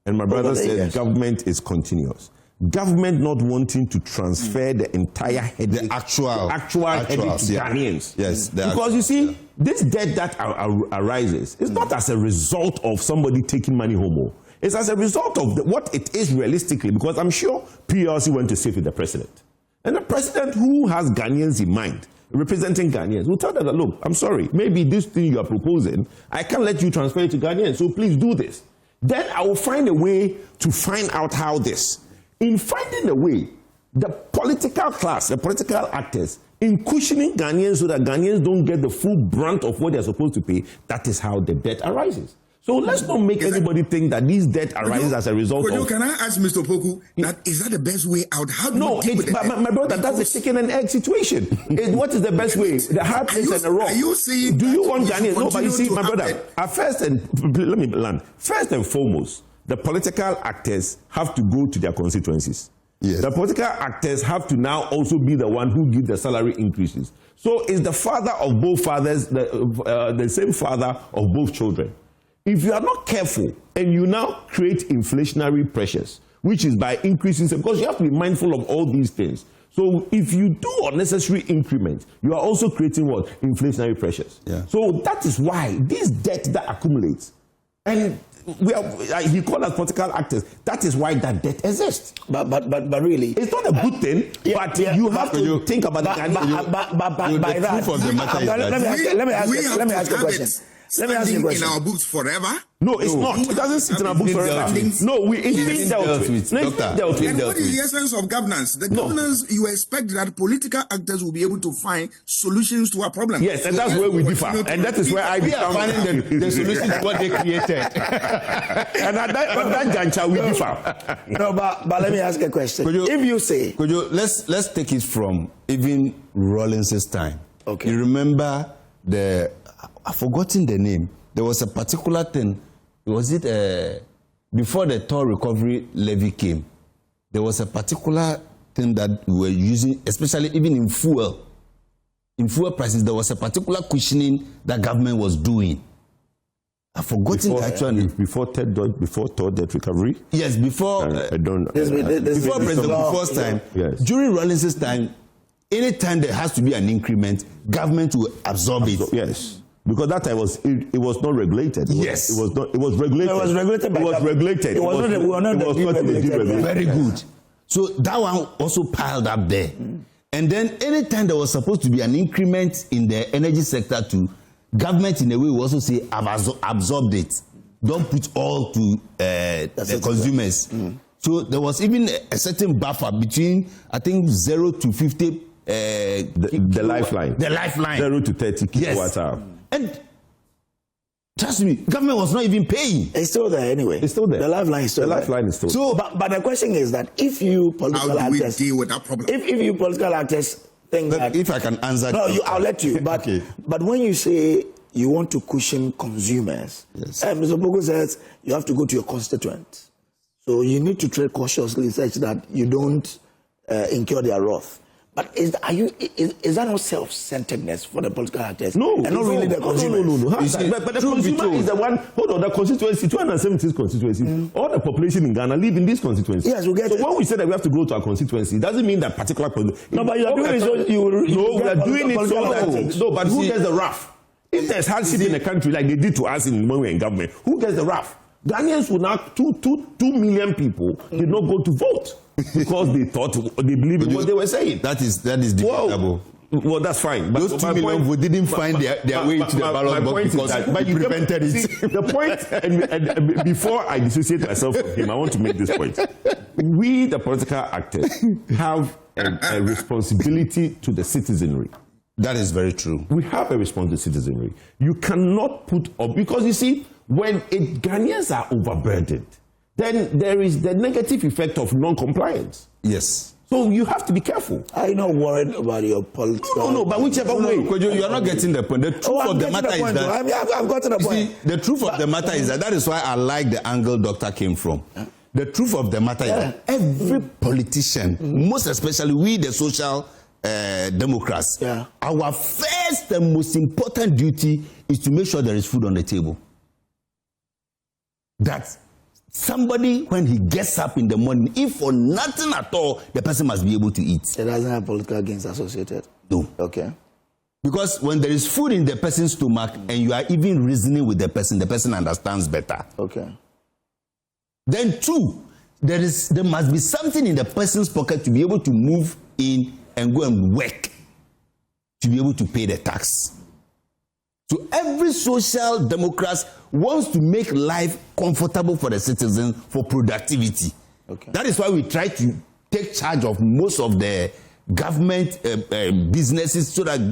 And my brother said government is continuous. Government not wanting to transfer the entire headache, the actual headache to Ghanaians. Yes, because you see, this debt that arises is not as a result of somebody taking money home. It's as a result of what it is realistically. Because I'm sure PLC went to sit with the president, and the president who has Ghanaians in mind, representing Ghanaians, will tell them that, look, I'm sorry, maybe this thing you are proposing, I can't let you transfer it to Ghanaians, so please do this. then I will find a way to find out how this. In finding a way, the political class, the political actors, in cushioning Ghanaians so that Ghanaians don't get the full brunt of what they're supposed to pay, that is how the debt arises. So let's not make anybody think that this debt arises as a result of... Can I ask Mr. Poku, is that the best way out? How do no, my brother, that's a chicken and egg situation. What is the best way? The hard place and the rock. Are you saying... Do you want Ghanaians? No, but you see, my brother, let me land. First and foremost, the political actors have to go to their constituencies. Yes. The political actors have to now also be the one who give the salary increases. So it's the father of both fathers, the same father of both children. If you are not careful and you now create inflationary pressures, which is by increasing, because you have to be mindful of all these things. So if you do unnecessary increments, you are also creating what? Inflationary pressures. Yeah. So that is why this debt that accumulates, and he called us political actors, that is why that debt exists. But really, it's not a good thing, but you have to think about by that. Let me ask you a question. Let me ask you a question. In our books forever? No, it's not. It doesn't sit in our books forever. No, it's being dealt with. And what is the essence of governance? The governance, you expect that political actors will be able to find solutions to our problems. Yes, and that's where we differ. And that is where I become finding the solution to what they created. And at that juncture, we differ. No, but let me ask a question. If you say... Let's take it from even Rawlings's time. Okay. You remember I've forgotten the name. There was a particular thing. Was it before the toll recovery levy came? There was a particular thing that we were using, especially even in fuel. In fuel prices, there was a particular cushioning that government was doing. I've forgotten the actual name. Before toll debt recovery? Yes, before. I don't. Before President Kufuor's time. Yes. During Rawlings's time, anytime there has to be an increment, government will absorb it. Yes. Because that time it was not regulated. Yes. It was not. It was regulated. It was regulated. It was regulated. It was not deregulated. Very good. So that one also piled up there. And then anytime there was supposed to be an increment in the energy sector too, government in a way will also say, I've absorbed it. Don't put all to the consumers. So there was even a certain buffer between, I think, 0 to 50. The lifeline. The lifeline. 0 to 30 kilowatts hour. And trust me, government was not even paying. It's still there anyway. It's still there. The lifeline is still there. The lifeline is still there. So, but the question is that if you political how do we actors deal with that problem? If you political actors think that, if I can answer, no, I'll let you. But okay. But when you say you want to cushion consumers, yes. Mr. Bogo says you have to go to your constituents. So you need to tread cautiously, such that you don't incur their wrath. But is that not self-centeredness for the political actors? No, and not really the consumers. No. But the consumer is the one. Hold on, the constituency, 270 constituencies. All the population in Ghana live in this constituency. Yes, we get so it. when we say that we have to go to our constituency, it doesn't mean that particular. No, but you are doing it so we are doing it so that. No, but who gets the wrath? If there's hardship in the country like they did to us when we were in government, who gets the wrath? Ghanaians will now 2 million people did not go to vote. Because they believed in what they were saying. That is debatable. Well, that's fine. But those 2 million who didn't find their way to the ballot box because you prevented it. See, the point, and before I dissociate myself from him, I want to make this point. We, the political actors, have a responsibility to the citizenry. That is very true. We have a responsibility to citizenry. You cannot put up, because you see, when Ghanaians are overburdened, then there is the negative effect of non-compliance. Yes. So you have to be careful. I'm not worried about your political... No, but whichever way. You are not getting the point. The truth of the matter is that... I've gotten the point. See, the truth of the matter is that is why I like the angle Doctor came from. The truth of the matter is that every politician, most especially we the social democrats, our first and most important duty is to make sure there is food on the table. That somebody, when he gets up in the morning, if for nothing at all, the person must be able to eat. It doesn't have political gains associated? No. Okay. Because when there is food in the person's stomach and you are even reasoning with the person understands better. Okay. Then 2, there must be something in the person's pocket to be able to move in and go and work, to be able to pay the tax. So every social democrat wants to make life comfortable for the citizen for productivity. Okay. That is why we try to take charge of most of the government businesses, so that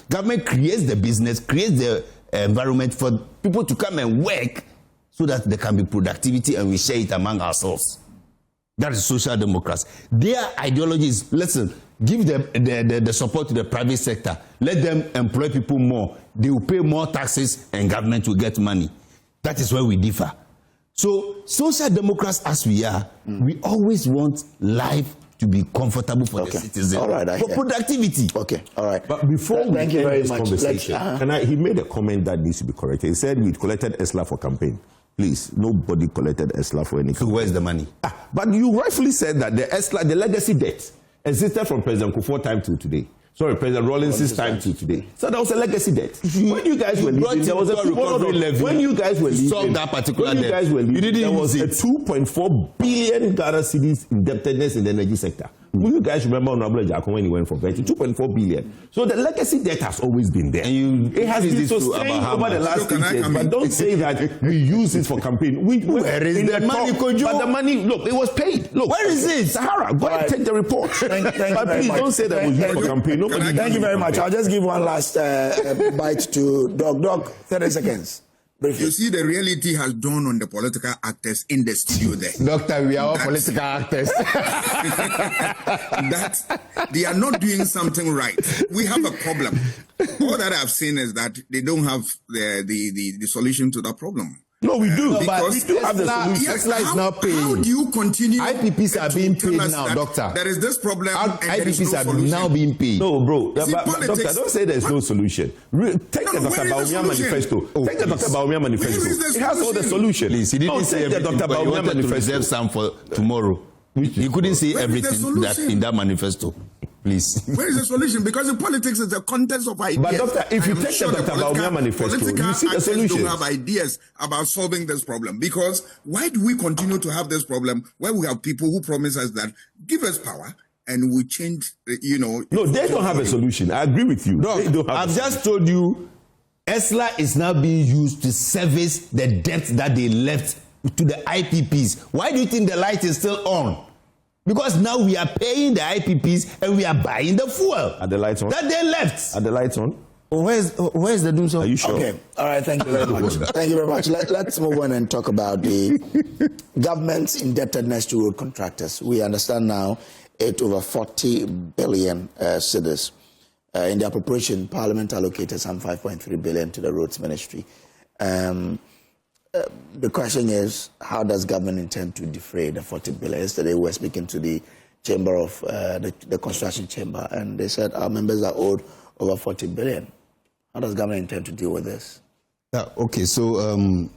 government creates the business, creates the environment for people to come and work, so that there can be productivity and we share it among ourselves. That is social democrats. Their ideology is, listen, give them the support to the private sector. Let them employ people more. They will pay more taxes and government will get money. That is where we differ. So social democrats as we are, we always want life to be comfortable for the citizen. All right, for productivity. Okay, all right. But before we thank you end very this much. conversation, he made a comment that needs to be corrected. He said we collected ESLA for campaign. Please, nobody collected ESLA for any campaign. So where's the money? But you rightfully said that the ESLA, the legacy debt, existed from President Kufuor's time till today. Sorry, President Rawlins's time till today. So that was a legacy debt. When you guys were leaving, there was a recovery levy. When you guys were leaving, that particular when you guys were leaving, there was use a 2.4 billion Ghana cedis indebtedness in the energy sector. Will you guys remember Honorable Jackson when he went for 2.4 billion? So the legacy debt has always been there. And it has been sustained over the last 8 years. But don't say that we use it for campaign. Where is the money, Kojo? But the money, look, it was paid. Look, where is it? Sahara, go and take the report. Thank but please don't say that we use it for campaign. Nobody. Thank you very much. I'll just give one last bite to Doc. 30 seconds. Briefly. You see, the reality has dawned on the political actors in the studio there. Doctor, we are all political actors. That they are not doing something right. We have a problem. All that I've seen is that they don't have the solution to that problem. No, we do. Because we do have the solution. ESLA is not paying. How do you continue? IPPs are being paid tell us now, that doctor. There is this problem. And there is IPPs no are solution? now being paid. No, bro. See, But, politics- doctor, don't say there's no solution. Take the Dr. where is the Bawumia solution? manifesto. Take the Dr. Bawumia manifesto. Where is the It has all the solution? solution. Please, he didn't Don't say take the everything, Dr. but he Bawumia wanted to manifesto. reserve some for tomorrow. He couldn't say Where is the everything that solution? in that manifesto. Please. Where is the solution? Because in politics is the context of ideas. But doctor, if you I am take sure the Dr. Bawumia manifesto, political you see the actors solution. don't have ideas about solving this problem. Because why do we continue to have this problem where we have people who promise us that give us power and we change, No, they don't have a solution. I agree with you. They don't have I've just told you, ESLA is now being used to service the debt that they left to the IPPs. Why do you think the light is still on? Because now we are paying the IPPs and we are buying the fuel. Are the lights on? That they left. Are the lights on? Where's the doom song? Are you sure? Okay. All right. Thank you very much. Thank you very much. Let's move on and talk about the government's indebtedness to road contractors. We understand now it's over 40 billion cedis. In the appropriation, Parliament allocated some 5.3 billion to the roads ministry. The question is, how does government intend to defray the 40 billion? Yesterday, we were speaking to the chamber of the construction chamber, and they said our members are owed over 40 billion. How does government intend to deal with this? Okay, so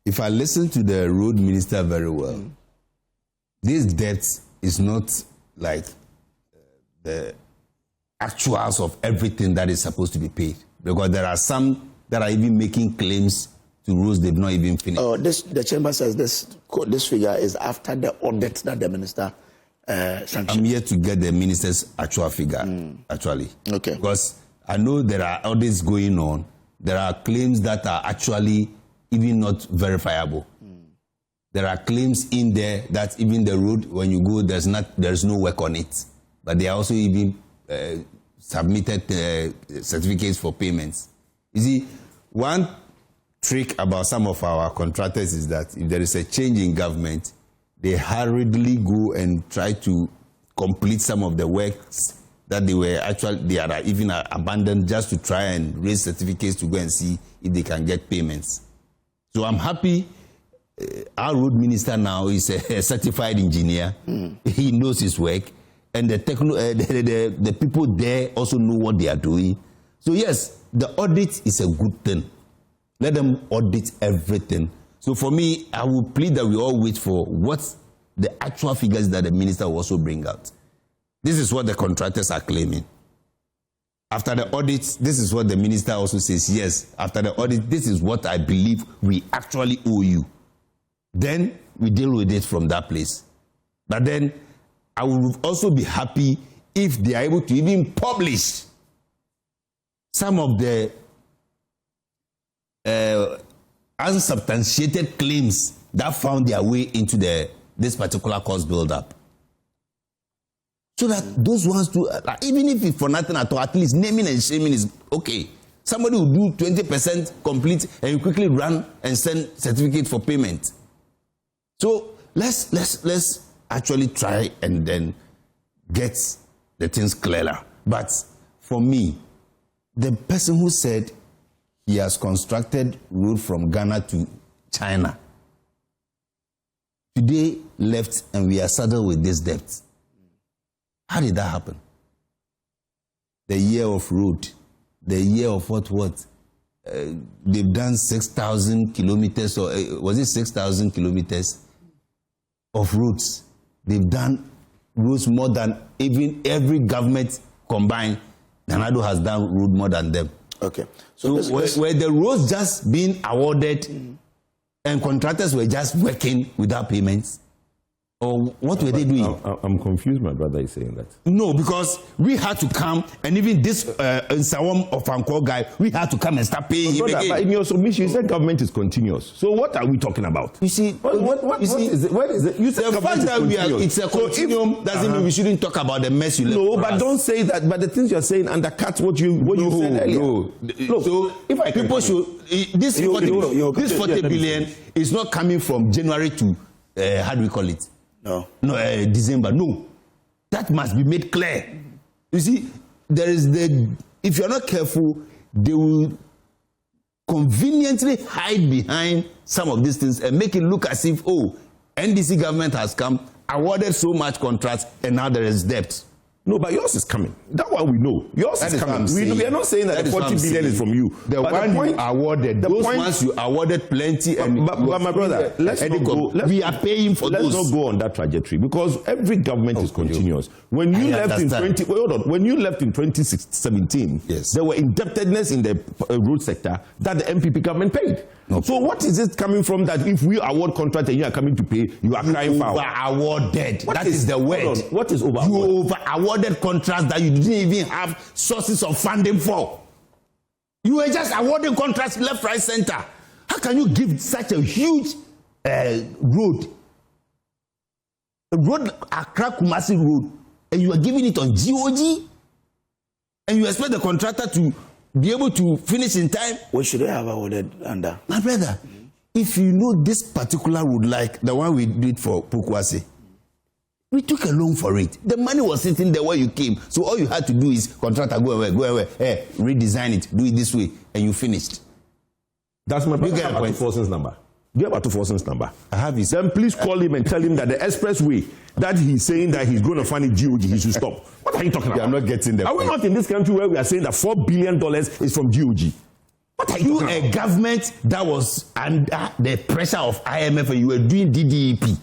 if I listen to the road minister very well, this debt is not like the actuals of everything that is supposed to be paid, because there are some that are even making claims to roads they've not even finished. Oh, the chamber says this figure is after the audit that the minister sanctioned. I'm here to get the minister's actual figure, actually. Okay. Because I know there are audits going on. There are claims that are actually even not verifiable. There are claims in there that even the road, when you go, there's no work on it. But they are also even submitted certificates for payments. You see, one trick about some of our contractors is that if there is a change in government, they hurriedly go and try to complete some of the works that they are even abandoned just to try and raise certificates to go and see if they can get payments. So I'm happy our road minister now is a certified engineer. He knows his work, and the people there also know what they are doing. So yes, the audit is a good thing. Let them audit everything. So for me, I will plead that we all wait for what the actual figures that the minister will also bring out. This is what the contractors are claiming. After the audit, this is what the minister also says. Yes, after the audit, this is what I believe we actually owe you. Then we deal with it from that place. But then I will also be happy if they are able to even publish some of the unsubstantiated claims that found their way into this particular cost build-up. So that those ones do, even if it's for nothing at all, at least naming and shaming is okay. Somebody will do 20% complete and you quickly run and send certificate for payment. So let's actually try and then get the things clearer. But for me, the person who said he has constructed road from Ghana to China today left and we are saddled with this debt. How did that happen? The year of road, the year of what? They've done 6,000 kilometers, or was it 6,000 kilometers of roads? They've done roads more than even every government combined. Nanado has done road more than them. Okay. So were the roads just being awarded and contractors were just working without payments? Or what were they doing? I'm confused, my brother is saying that. No, because we had to come, and even this Nsawam of Anko guy, we had to come and start paying him again. But in your submission, you said government is continuous. So what are we talking about? You see, what is it? What is it? You said the fact that it's a continuum doesn't mean we shouldn't talk about the mess you left. No, but don't say that. But the things you're saying undercut what you said earlier. No. Look, so if I people should this 40 billion is not coming from January to how do we call it? No, December. No, that must be made clear. You see, there is if you're not careful, they will conveniently hide behind some of these things and make it look as if, NDC government has come, awarded so much contracts, and now there is debt. No, but yours is coming. That one we know. Yours is coming. We are not saying that the 40 billion is from you. The one you awarded, those ones you awarded plenty. But my brother, we are paying for those. Let's not go on that trajectory because every government is continuous. When you left in 2017, yes, there were indebtedness in the road sector that the MPP government paid. No. So what is it coming from that if we award contract and you are coming to pay, you are crying foul? Over-awarded. That is the word. What is over-awarded? You over-awarded contracts that you didn't even have sources of funding for. You were just awarding contracts left, right, center. How can you give such a huge road, Accra-Kumasi road, and you are giving it on GOG? And you expect the contractor to be able to finish in time? What should they have awarded under? My brother, if you know this particular road, like the one we did for Pukwase, we took a loan for it. The money was sitting there where you came. So all you had to do is contractor, go away, redesign it, do it this way, and you finished. That's my brother. Do you have Atufosin's number? Do you have Atufosin's number? I have his. Then please call him and tell him that the expressway that he's saying that he's going to fund it GOG, he should stop. What are you talking about? You are not getting the point. Are we not in this country where we are saying that $4 billion is from GOG? What are you a government that was under the pressure of IMF and you were doing DDEP?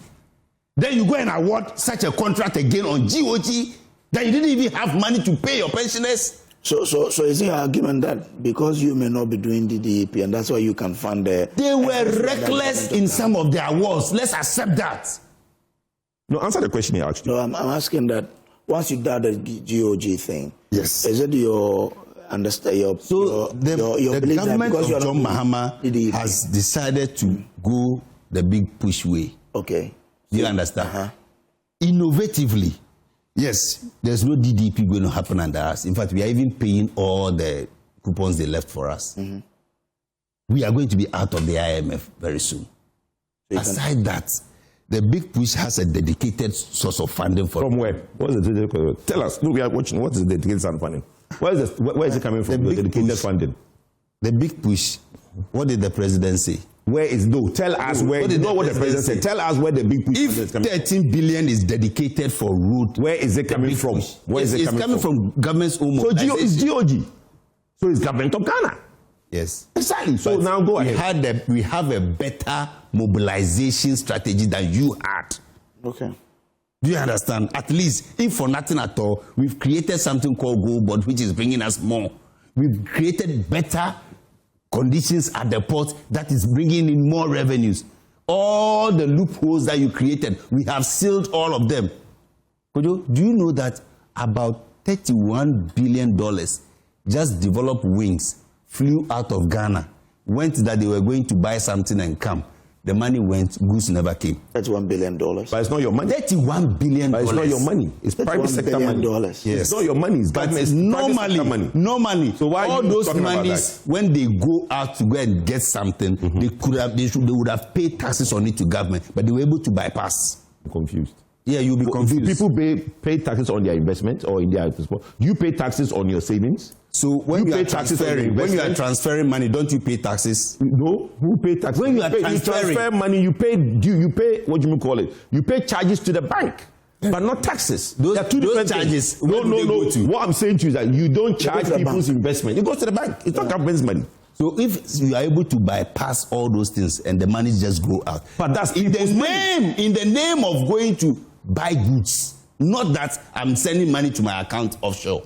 Then you go and award such a contract again on GOG that you didn't even have money to pay your pensioners? So is it an argument that because you may not be doing DDEP and that's why you can fund the... They were reckless in some of their awards. Let's accept that. No, answer the question he asked you. No, I'm asking that once you do the GOG thing, yes, is it your understand your the government of John Mahama has decided to go the big push way. Okay. Do you understand? Innovatively, yes, there's no DDP going to happen under us. In fact, we are even paying all the coupons they left for us. Mm-hmm. We are going to be out of the IMF very soon. Aside that, the big push has a dedicated source of funding for. From where? What is the tell us? No, we are watching. What is the dedicated funding? Where is it coming from? The dedicated funding. The big push. What did the president say? Where is tell us where. What the president said. Tell us where the big push is coming from. If 13 billion is dedicated for road, where is it coming from? Where is it coming from? Government's own. So it's GOG. So it's government of Ghana. Yes. Exactly. So now go ahead. We have a better mobilization strategy than you had. Okay. Do you understand? At least, if for nothing at all, we've created something called Gold Board, which is bringing us more. We've created better conditions at the port that is bringing in more revenues. All the loopholes that you created, we have sealed all of them. Kojo, do you know that about $31 billion just developed wings, flew out of Ghana, went that they were going to buy something and come. The money went, goods never came. That's $1 billion. But it's not your money. $31 billion. But it's not your money. It's private sector money. Yes. It's not your money. It's government. Normally, so why all those monies, when they go out to go and get something, they would have paid taxes on it to government, but they were able to bypass. I'm confused. Yeah, you'll be confused. Do people pay taxes on their investment or in their do you pay taxes on your savings? So when you are transferring money, don't you pay taxes? No, who pay taxes? When you transfer money, you pay what do you call it? You pay charges to the bank, but not taxes. Those charges. No. What I'm saying to you is that you don't charge people's investment. It goes to the bank. It's not government's money. So if you are able to bypass all those things and the money just go out, but that's in the name of going to buy goods, not that I'm sending money to my account offshore.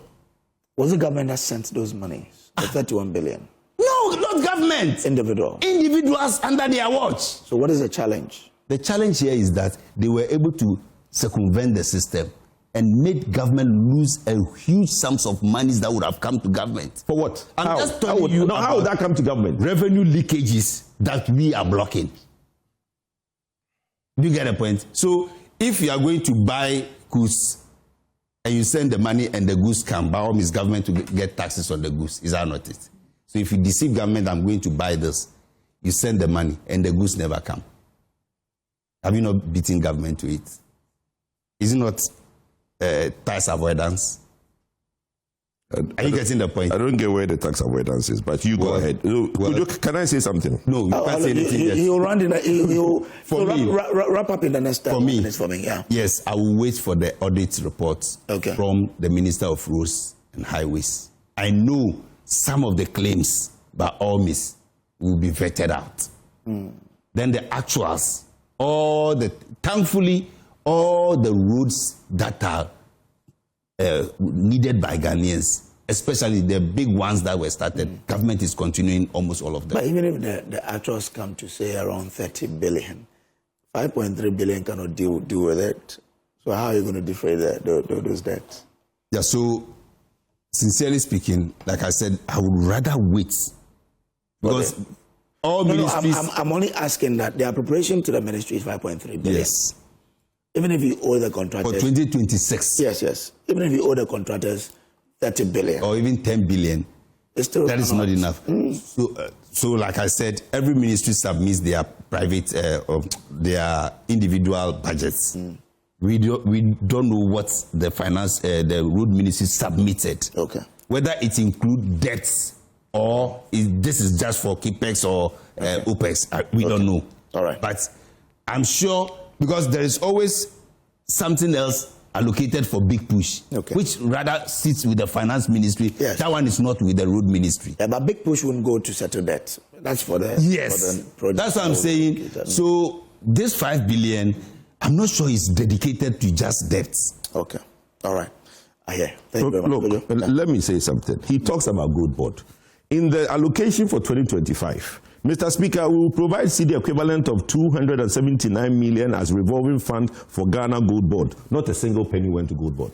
Was the government that sent those monies? The 31 billion? No, not government. Individuals under their watch. So what is the challenge? The challenge here is that they were able to circumvent the system and made government lose a huge sums of monies that would have come to government. For what? I'm just telling you. How would that come to government? Revenue leakages that we are blocking. Do you get a point? So if you are going to buy goods and you send the money and the goods come, by all means, government to get taxes on the goods. Is that not it? So if you deceive government, I'm going to buy this, you send the money and the goods never come. Have you not beaten government to it? Is it not tax avoidance? Are you getting the point? I don't get where the tax avoidance is, but you go ahead. Can I say something? No, you can't say anything. He'll wrap up in the next 10 minutes for me. Yeah. Yes, I will wait for the audit report from the Minister of Roads and Highways. I know some of the claims by all means will be vetted out. Then the actuals, thankfully, all the roads that are needed by Ghanaians, especially the big ones that were started, government is continuing almost all of them. But even if the actuals come to say around 30 billion, 5.3 billion cannot deal with it. So how are you going to defray those debts? Yeah, so sincerely speaking, like I said, I would rather wait. Because all ministries... I'm only asking that the appropriation to the ministry is 5.3 billion. Yes. Even if you owe the contractors... For 2026. Yes. Even if you owe the contractors 30 billion. Or even 10 billion. That is not enough. So like I said, every ministry submits their private, their individual budgets. We don't know what the the road ministry submitted. Okay. Whether it includes debts or this is just for capex or opex, we don't know. All right. But I'm sure, because there is always something else allocated for big push, which rather sits with the finance ministry. Yes. That one is not with the road ministry. Yeah, but big push wouldn't go to settle debt. That's for the project. That's what I'm saying. So this 5 billion, I'm not sure it's dedicated to just debts. Okay. All right. I hear. Thank you very much. Look, let me say something. He talks about Gold Board. In the allocation for 2025, Mr. Speaker, we will provide CD equivalent of 279 million as revolving fund for Ghana Gold Board. Not a single penny went to Gold Board.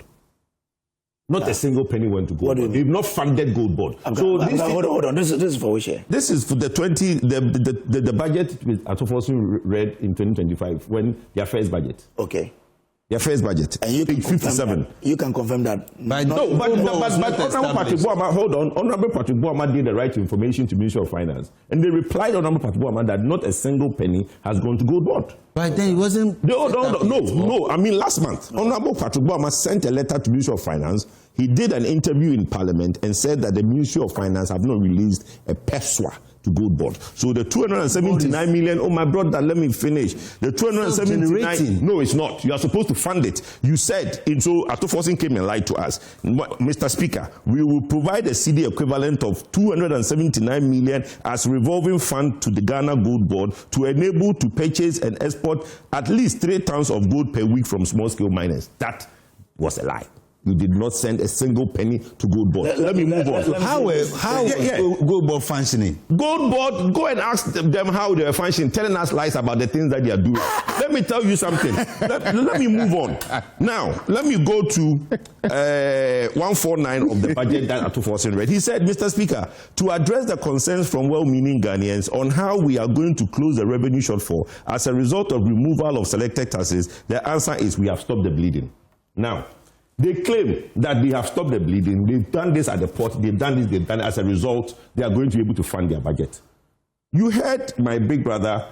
Not a single penny went to Gold Board. We've not funded Gold Board. Hold on. This is for which year? This is for the budget with Atofosu read in 2025 when their first budget. Okay. Their first budget. And you can 57. You can confirm that. Honorable Patrick Boama, hold on. Honorable Patrick Boama did the right information to Ministry of Finance, and they replied, Honorable Patrick Boama, that not a single penny has gone to Gold Board. But then it wasn't. No. I mean, last month, Honorable Patrick Boama sent a letter to Ministry of Finance. He did an interview in Parliament and said that the Ministry of Finance have not released a PESWA to Gold Board. So the 279 million, oh my brother, let me finish. The 279, no, it's not. You are supposed to fund it. You said, and so Atofosin came and lied to us. Mr. Speaker, we will provide a CD equivalent of 279 million as revolving fund to the Ghana Gold Board to enable to purchase and export at least 3 tons of gold per week from small-scale miners. That was a lie. You did not send a single penny to Gold Board. Let me move on. How was Gold Board functioning? Gold Board, go and ask them how they are functioning, telling us lies about the things that they are doing. Let me tell you something. Let me move on. Now, let me go to 149 of the budget that Atuforsen read. He said, Mr. Speaker, to address the concerns from well-meaning Ghanaians on how we are going to close the revenue shortfall as a result of removal of selected taxes, the answer is we have stopped the bleeding. Now, they claim that they have stopped the bleeding. They've done this at the port. They've done this. They've done it. As a result, they are going to be able to fund their budget. You heard my big brother,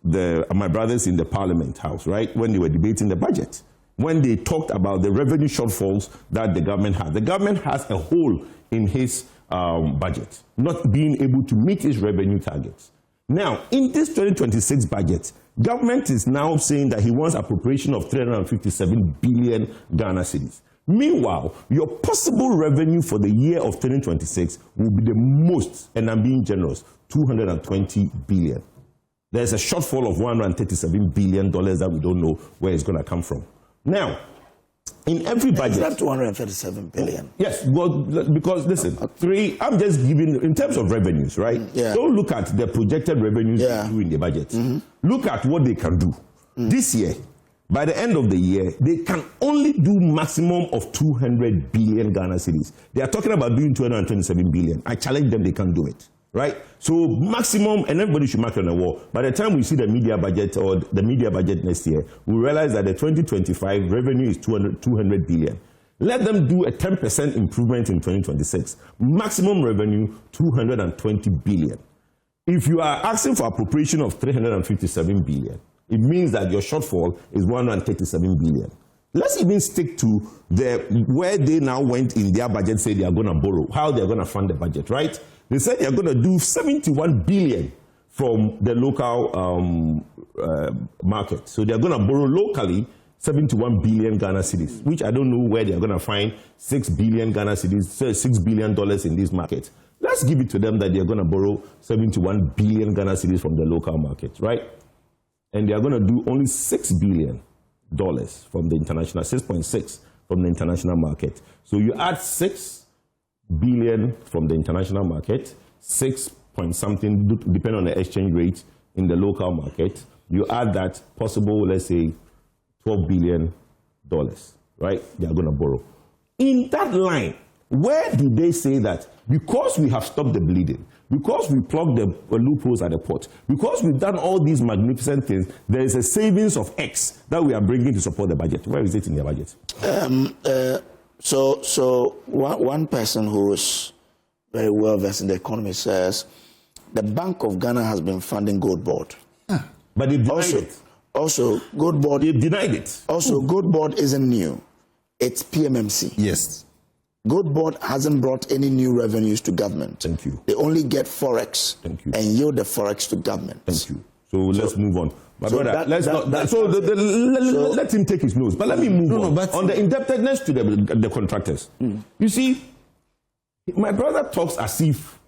my brothers in the Parliament House, right, when they were debating the budget, when they talked about the revenue shortfalls that the government has. The government has a hole in his budget, not being able to meet its revenue targets. Now, in this 2026 budget, government is now saying that he wants appropriation of 357 billion Ghana cedis. Meanwhile, your possible revenue for the year of 2026 will be the most, and I'm being generous, 220 billion. There's a shortfall of $137 billion that we don't know where it's going to come from. Now, in every budget... It's not 237 billion. Yes, well, because, listen, I'm just giving, in terms of revenues, right? Yeah. Don't look at the projected revenues they do in the budget. Look at what they can do. This year, by the end of the year, they can only do maximum of 200 billion Ghana cedis. They are talking about doing 227 billion. I challenge them, they can't do it. Right? So maximum, and everybody should mark it on the wall. By the time we see the media budget or the media budget next year, we realize that the 2025 revenue is 200 billion. Let them do a 10% improvement in 2026. Maximum revenue, 220 billion. If you are asking for appropriation of 357 billion, it means that your shortfall is 137 billion. Let's even stick to where they now went in their budget, say they are going to borrow, how they are going to fund the budget, right? They said they are going to do 71 billion from the local market. So they are going to borrow locally 71 billion Ghana cedis, which I don't know where they are going to find 6 billion Ghana cedis, $6 billion in this market. Let's give it to them that they are going to borrow 71 billion Ghana cedis from the local market, right? And they are going to do only $6 billion from the international, 6.6 from the international market. So you add 6 billion from the international market, 6 point something, depending on the exchange rate in the local market. You add that possible, let's say, $12 billion, right? They are going to borrow. In that line, where do they say that because we have stopped the bleeding, because we plugged the loopholes at the port, because we've done all these magnificent things, there is a savings of X that we are bringing to support the budget? Where is it in the budget? So one person who is very well versed in the economy says the Bank of Ghana has been funding Gold Board. But they denied it. Also, Gold Board... They denied it. Also, Gold Board isn't new. It's PMMC. Yes. Gold Board hasn't brought any new revenues to government. Thank you. They only get Forex. Thank you. And yield the Forex to government. Thank you. So let's move on. My brother, let him take his notes. But let me move on. On the indebtedness to the contractors. You see, my brother talks as if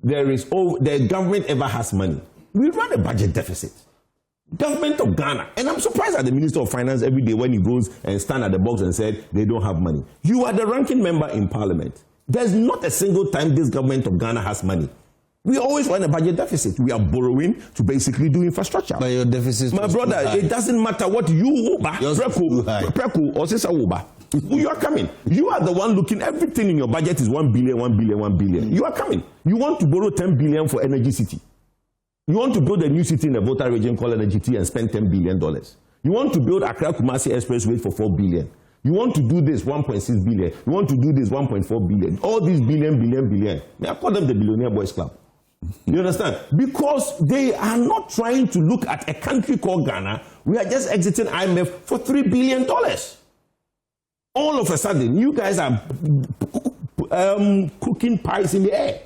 the government ever has money. We run a budget deficit. Government of Ghana. And I'm surprised at the Minister of Finance every day when he goes and stand at the box and said they don't have money. You are the ranking member in Parliament. There's not a single time this government of Ghana has money. We always run a budget deficit. We are borrowing to basically do infrastructure. But your deficit, my brother, it doesn't matter what you Preco or Sister Uba. You are coming. You are the one looking. Everything in your budget is 1 billion, 1 billion, 1 billion. You are coming. You want to borrow 10 billion for Energy City. You want to build a new city in a Volta region called Energy City and spend $10 billion. You want to build Accra Kumasi Expressway for 4 billion. You want to do this 1.6 billion. You want to do this 1.4 billion. All these billion. I call them the Billionaire Boys Club. You understand? Because they are not trying to look at a country called Ghana. We are just exiting IMF for $3 billion. All of a sudden, you guys are cooking pies in the air,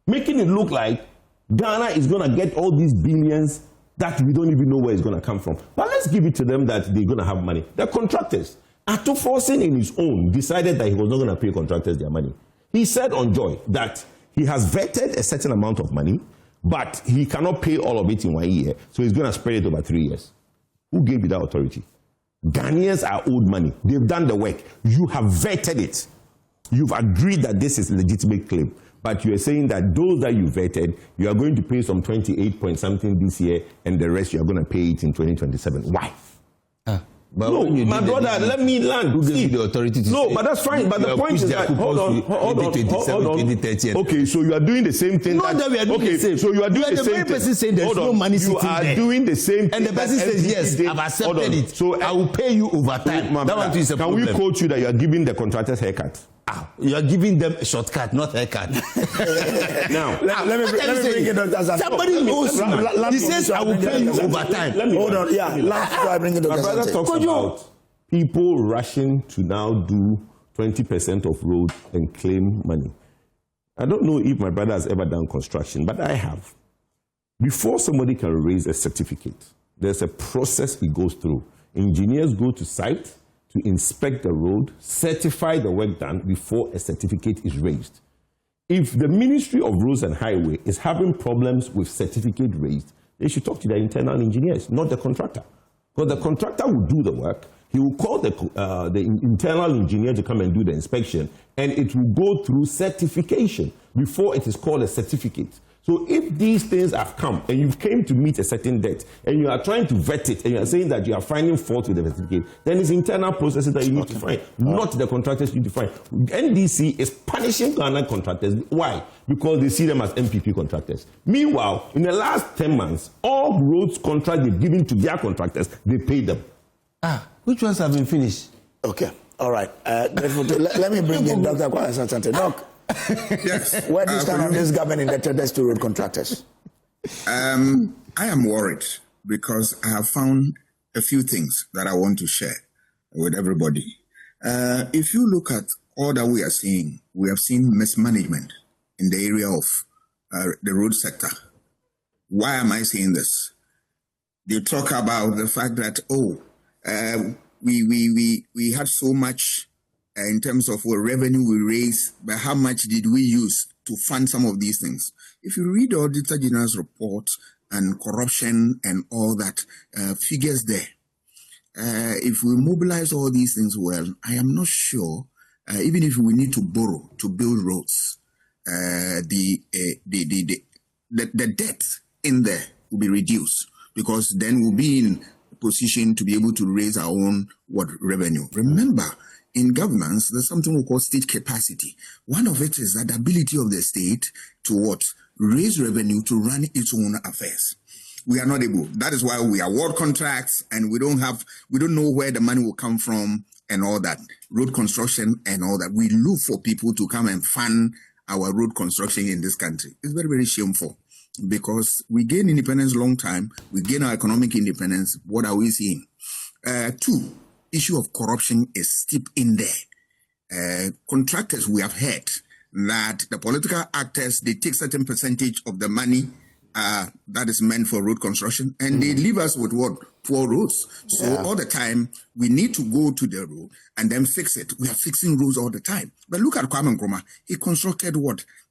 making it look like Ghana is going to get all these billions that we don't even know where it's going to come from. But let's give it to them that they're going to have money. The contractors. Atuforsen in his own decided that he was not going to pay contractors their money. He said on Joy that he has vetted a certain amount of money, but he cannot pay all of it in 1 year, so he's going to spread it over 3 years. Who gave you that authority? Ghanaians are owed money. They've done the work. You have vetted it. You've agreed that this is a legitimate claim. But you are saying that those that you vetted, you are going to pay some 28 point something this year, and the rest you are going to pay it in 2027. Why? But no, my brother, let me land. Who gives you the authority to no, say, but that's fine. But the point is that, hold on. Okay, so you are doing the same thing. Not that we are doing the same. So you are doing the same thing. Person saying there's no money sitting there. You are doing the same thing. And the person says, yes, I've accepted it. So I will pay you over time. That one is a problem. Can we quote you that you are giving the contractors haircut? You are giving them a shortcut, not haircut. Now, let me bring it up. Somebody knows. He says, I will pay you over time. Hold on, yeah. Last before I bring it up. My brother talks about people rushing to now do 20% of road and claim money. I don't know if my brother has ever done construction, but I have. Before somebody can raise a certificate, there's a process he goes through. Engineers go to site to inspect the road, certify the work done before a certificate is raised. If the Ministry of Roads and Highway is having problems with certificate raised, they should talk to their internal engineers, not the contractor. Because the contractor will do the work, he will call the internal engineer to come and do the inspection, and it will go through certification before it is called a certificate. So if these things have come and you came to meet a certain debt and you are trying to vet it and you are saying that you are finding fault with the certificate, then it's internal processes that you need to find, not the contractors you need to find. NDC is punishing Ghana contractors. Why? Because they see them as MPP contractors. Meanwhile, in the last 10 months, all roads contracts they've given to their contractors, they paid them. Which ones have been finished? Okay, all right. Let me bring in Dr. Kwame Santante. Doc, yes. where do you stand on this government indebtedness to road contractors? I am worried because I have found a few things that I want to share with everybody. If you look at all that we are seeing, we have seen mismanagement in the area of the road sector. Why am I saying this? They talk about the fact that, we had so much in terms of what revenue we raised, but how much did we use to fund some of these things? If you read the Auditor General's report and corruption and all that, figures there, if we mobilize all these things well, I am not sure, even if we need to borrow to build roads, the debt in there will be reduced, because then we'll be in a position to be able to raise our own revenue. Remember, in governance, there's something we call state capacity. One of it is that the ability of the state to raise revenue to run its own affairs. We are not able. That is why we award contracts and we don't know where the money will come from and all that. Road construction and all that. We look for people to come and fund our road construction in this country. It's very, very shameful, because we gain independence long time. We gain our economic independence. What are we seeing? Two, issue of corruption is steep in there. Contractors, we have heard that the political actors, they take certain percentage of the money that is meant for road construction, and they leave us with poor roads. So all the time, we need to go to the road and then fix it. We are fixing roads all the time. But look at Kwame Nkrumah. He constructed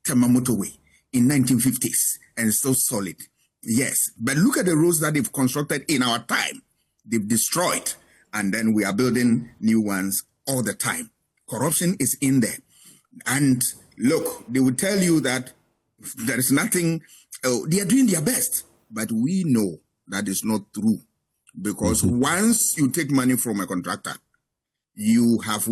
Tema Motorway in 1950s, and it's still solid. Yes, but look at the roads that they've constructed in our time. They've destroyed, and then we are building new ones all the time. Corruption is in there. And look, they will tell you that there is nothing, they are doing their best, but we know that is not true. Because once you take money from a contractor, you have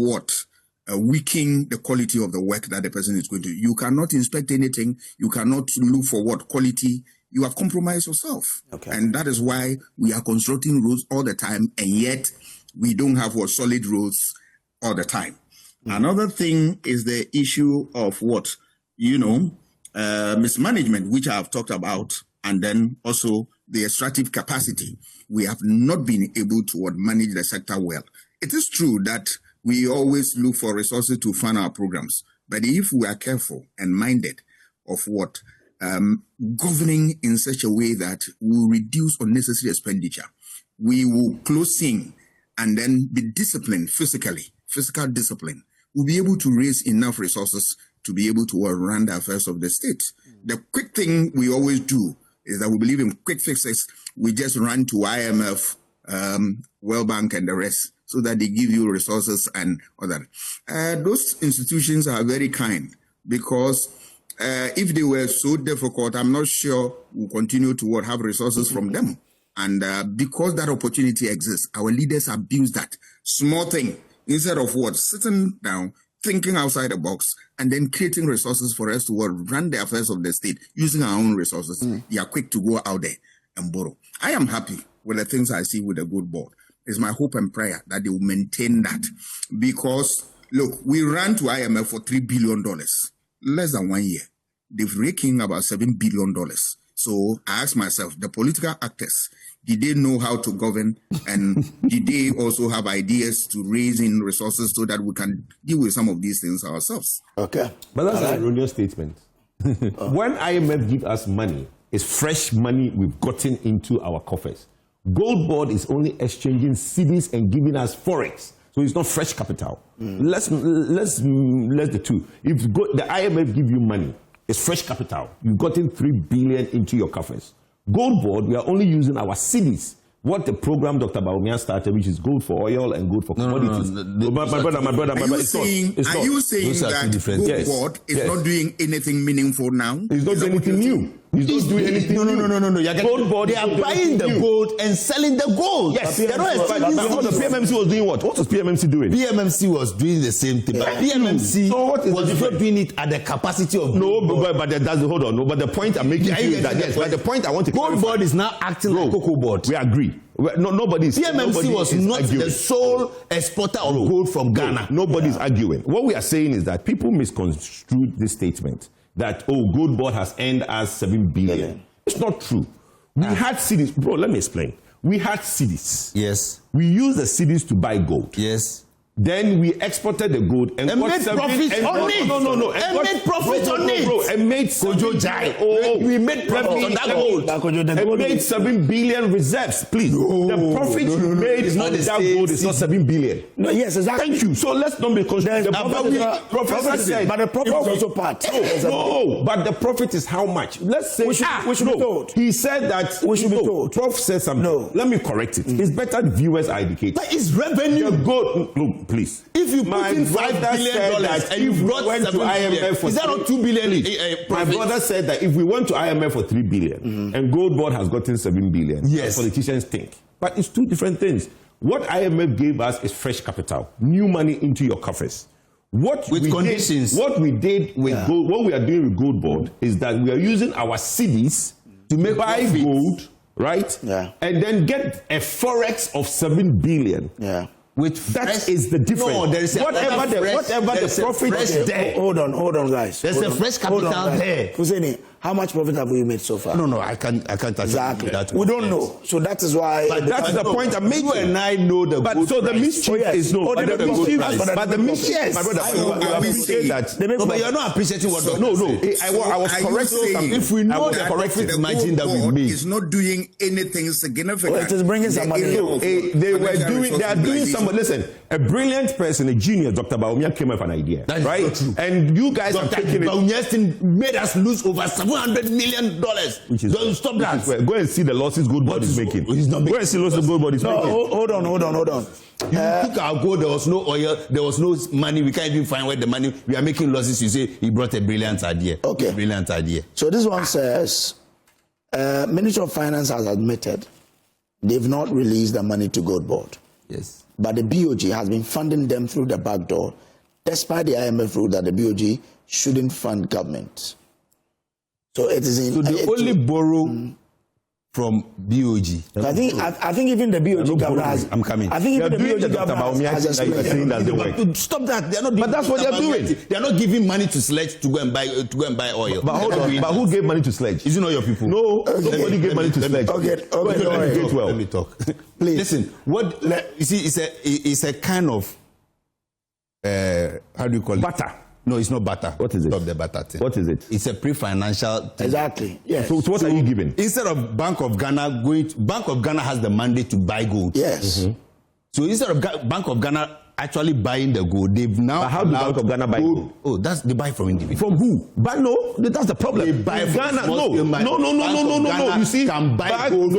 weaken the quality of the work that the person is going to do. You cannot inspect anything. You cannot look for quality. You have compromised yourself. Okay. And that is why we are constructing roads all the time, and yet we don't have solid roads all the time. Another thing is the issue of mismanagement, which I have talked about, and then also the extractive capacity. We have not been able to manage the sector well. It is true that we always look for resources to fund our programs, but if we are careful and minded of governing in such a way that we will reduce unnecessary expenditure, we will close in and then be disciplined physical discipline, we'll be able to raise enough resources to be able to run the affairs of the state. The quick thing we always do is that we believe in quick fixes. We just run to IMF World Bank and the rest, so that they give you resources and other. Those institutions are very kind, because if they were so difficult, I'm not sure we'll continue to have resources from them. And because that opportunity exists, our leaders abuse that small thing, instead of sitting down, thinking outside the box, and then creating resources for us to run the affairs of the state using our own resources. They are quick to go out there and borrow. I am happy with the things I see with the good board. It's my hope and prayer that they will maintain that. Because, look, we ran to IMF for $3 billion, less than 1 year. They've raked in about $7 billion. So I ask myself, the political actors, did they know how to govern? And did they also have ideas to raise in resources so that we can deal with some of these things ourselves? Okay. But that's an erroneous statement. When IMF give us money, it's fresh money we've gotten into our coffers. Gold board is only exchanging cedis and giving us forex. So it's not fresh capital. Let's the two. If the IMF give you money, it's fresh capital. You've gotten 3 billion into your coffers. Gold board, we are only using our cedis. What the program Dr. Bawumia started, which is gold for oil and gold for commodities. My brother. Are you saying that gold board is not doing anything meaningful now? It's not doing anything new. He's not doing anything new. No. Gold board, they are buying the gold and selling the gold. Yes. They're not exchanging. The PMMC was doing what? What was PMMC doing? PMMC was doing the same thing. But PMMC was not doing it at the capacity of but hold on. No, but the point I'm making is that yes, but the point I want to gold board is now acting like cocoa board. We agree. Nobody's PMMC was not arguing. The sole exporter of gold from Ghana. Nobody's arguing. What we are saying is that people misconstrued this statement that gold board has earned us 7 billion. It's not true. We had cedis. Bro, let me explain. We had cedis. Yes. We used the cedis to buy gold. Yes. Then we exported the gold and made profits on it. No. And made profits on it. And made we made profits on that gold. And made 7 billion reserves, please. The profit you made is not that gold, it's not 7 billion. No, yes, exactly. Thank you. So let's not be confused. But the profit also part. No, but the profit is how much? Let's say we should be told. He said that we should be told. Prof said something. No. Let me correct it. It's better the viewers are educated. But it's revenue. The gold, no, please. If you put in $5 billion and you brought went to IMF for is that not 2 billion? My brother said that if we went to IMF for 3 billion and gold board has gotten 7 billion, yes, politicians think. But it's two different things. What IMF gave us is fresh capital, new money into your coffers. What we did with gold, what we are doing with gold board is that we are using our cedis to buy gold, right? Yeah. And then get a forex of 7 billion. Yeah. That is the difference. No, there is whatever the profit is there. Hold on, guys. There's a fresh capital there. Husseini, how much profit have we made so far? No, I can't exactly. That we don't know, so that is why. But that's the point I'm making. You and I know the but good so price. the mischief is no. But the mischief, but the mischief, my brother, I appreciate that. No, but you're not appreciating what. No. I was correcting. If we know the corrected margin that we made, is not doing anything significant. Well, it is bringing some money. They are doing some. Listen, a brilliant person, a genius, Dr. Bawumia came up with an idea, right? Not true. And you guys are taking it. Bawumia made us lose over $700 million. Don't stop that. Go and see the losses gold board is making. He's not making. Go and see losses gold board is making. Hold on. You took our gold, there was no oil, there was no money, we can't even find where the money, we are making losses. You say he brought a brilliant idea. Okay. Brilliant idea. So this one says, Ministry of Finance has admitted they've not released the money to gold board. Yes. But the BOG has been funding them through the back door, despite the IMF rule that the BOG shouldn't fund government. So it is in. So they only borrow from BOG. I think even the BOG governor has. I'm coming. I think even the BOG governor has explained. Stop that. They are not. But that's what they are doing. They are not giving money to Sledge to go and buy oil. But hold on. But who gave money to Sledge? Is it not your people? No. Nobody gave money to Sledge. Okay. Let me talk. Please. Listen. You see? It's a kind of how do you call it? Butter. No, it's not butter. What is it? Stop the butter thing. What is it? It's a pre-financial thing. Exactly. Yes. So what are you giving? Instead of Bank of Ghana Bank of Ghana has the mandate to buy gold. Yes. So instead of Bank of Ghana actually buying the gold. They've now. But how do Bank of Ghana buy gold? Oh, they buy from individuals. From who? But no, that's the problem. They buy from Ghana. small scale mining. No. You see, can buy gold.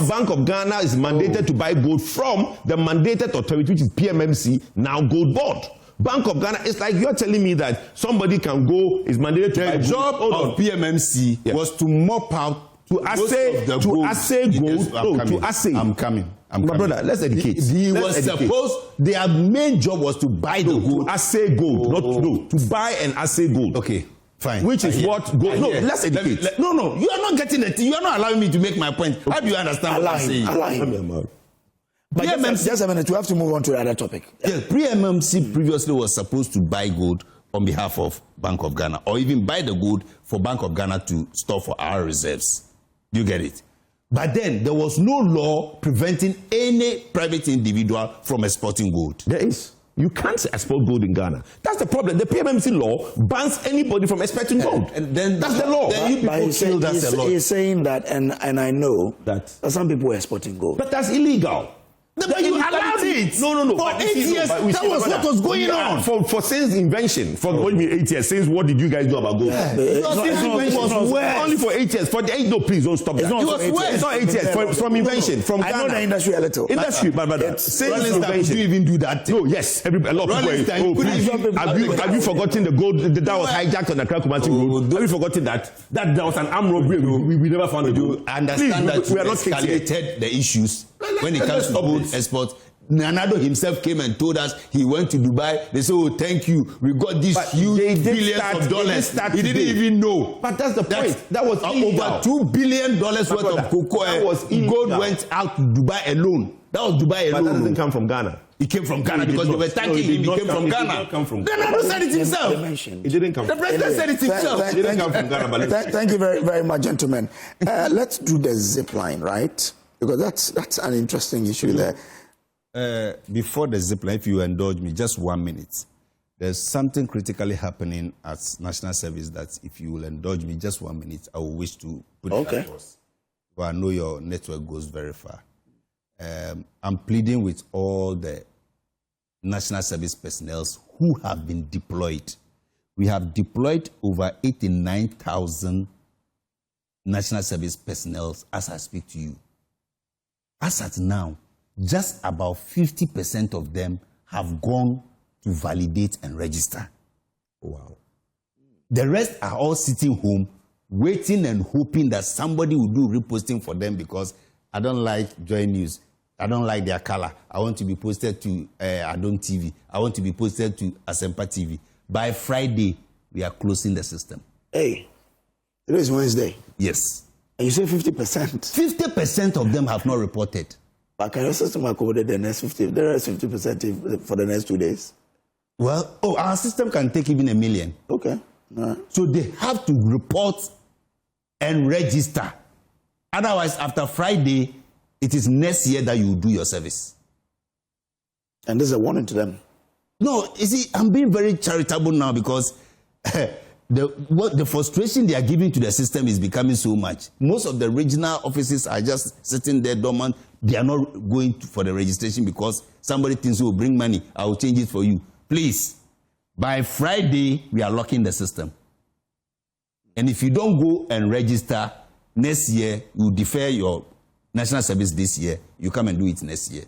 Bank of Ghana is mandated to buy gold from the mandated authority, which is PMMC, now Gold Board. Bank of Ghana, it's like you're telling me that somebody can go, is mandated to buy gold. The job of PMMC was to mop out to assay gold. I'm coming. My brother, let's educate. Their main job was to buy the gold. To assay gold, to buy and assay gold. Okay, fine. Which is what gold. No, let's educate. No, you are not getting it. You are not allowing me to make my point. How do you understand what I'm saying? But just a minute, we have to move on to the other topic. Yes, PMMC previously was supposed to buy gold on behalf of Bank of Ghana, or even buy the gold for Bank of Ghana to store for our reserves. Do you get it? But then there was no law preventing any private individual from exporting gold. There is. You can't export gold in Ghana. That's the problem. The PMMC law bans anybody from exporting gold. And then that's the law. Then he's saying that, and I know that some people are exporting gold. But that's illegal. But you allowed it. No. For 8 years, that was what was going on. For since invention, for what do you mean 8 years? Since what did you guys do about gold? Only for 8 years. For the 8, no, please don't stop that. It's not 8 years. From invention, from Ghana. I know the industry a little. Industry, but since invention. Do you even do that? No, yes. A lot of people. Have you forgotten the gold that was hijacked on the Kumasi Road? Have you forgotten that? That was an armed robbery. We never found the gold. Understand that we escalated the issues when it comes to gold export. Nanado himself came and told us he went to Dubai. They said, "Oh, thank you. We got these huge billions of dollars." He didn't even know. But that's the point. That was over $2 billion worth of cocoa. Gold went out to Dubai alone. That was Dubai alone. But that doesn't come from Ghana. It came from Ghana because they were thanking him. He came from Ghana. Nanado said it himself. It didn't come. The president said it himself. It didn't come from Ghana. Thank you very, very much, gentlemen. Let's do the zip line, right? Because that's an interesting issue there. Before the zip line, if you indulge me, just 1 minute. There's something critically happening at National Service that, if you will indulge me, just 1 minute, I will wish to put it across. But I know your network goes very far. I'm pleading with all the National Service personnel who have been deployed. We have deployed over 89,000 National Service personnel as I speak to you. As at now, just about 50% of them have gone to validate and register. Wow. The rest are all sitting home, waiting and hoping that somebody will do reposting for them, because I don't like Joy News. I don't like their color. I want to be posted to Adon TV. I want to be posted to Asempa TV. By Friday, we are closing the system. Hey, it is Wednesday. Yes. And you say 50%? 50% of them have not reported. But can your system accommodate the next 50%? The rest 50% for the next 2 days? Well, our system can take even 1 million. Okay. All right. So they have to report and register. Otherwise, after Friday, it is next year that you will do your service. And this is a warning to them. No, you see, I'm being very charitable now, because the frustration they are giving to the system is becoming so much. Most of the regional offices are just sitting there dormant. They are not going for the registration because somebody thinks, "Oh, bring money, I will change it for you." Please, by Friday, we are locking the system. And if you don't go and register next year, you defer your national service this year. You come and do it next year.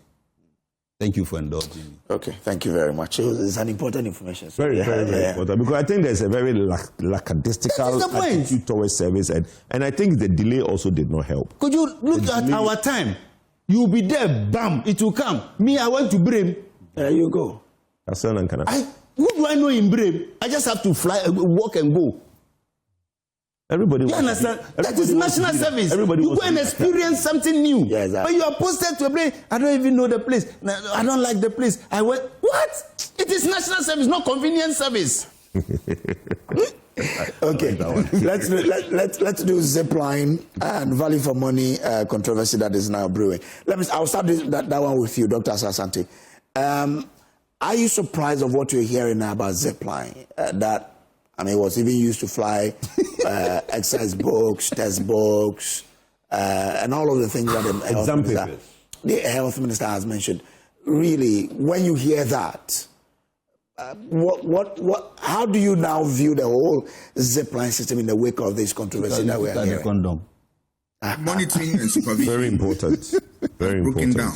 Thank you for indulging me. Okay, thank you very much. It's an important information. So very important, because I think there's a very lackadaisical attitude towards service, and I think the delay also did not help. Could you look at our time? You'll be there, bam, it will come. Me, I went to Bremen. There you go. Who do I know in Bremen? I just have to fly, walk and go. Everybody. You understand? That is national service. Everybody. You go and experience something new. Yeah, exactly. But you are posted to a place. I don't even know the place. I don't like the place. I went. What? It is national service, not convenience service. Okay. Let's do zipline and value for money controversy that is now brewing. I'll start that one with you, Dr. Asante. Are you surprised of what you're hearing now about zipline? It was even used to fly exercise books, test books, and all of the things that the health minister has mentioned. really, when you hear that, how do you now view the whole zipline system in the wake of this controversy that we are hearing? Condom. Monitoring and supervision. Very important. Very broken important. down.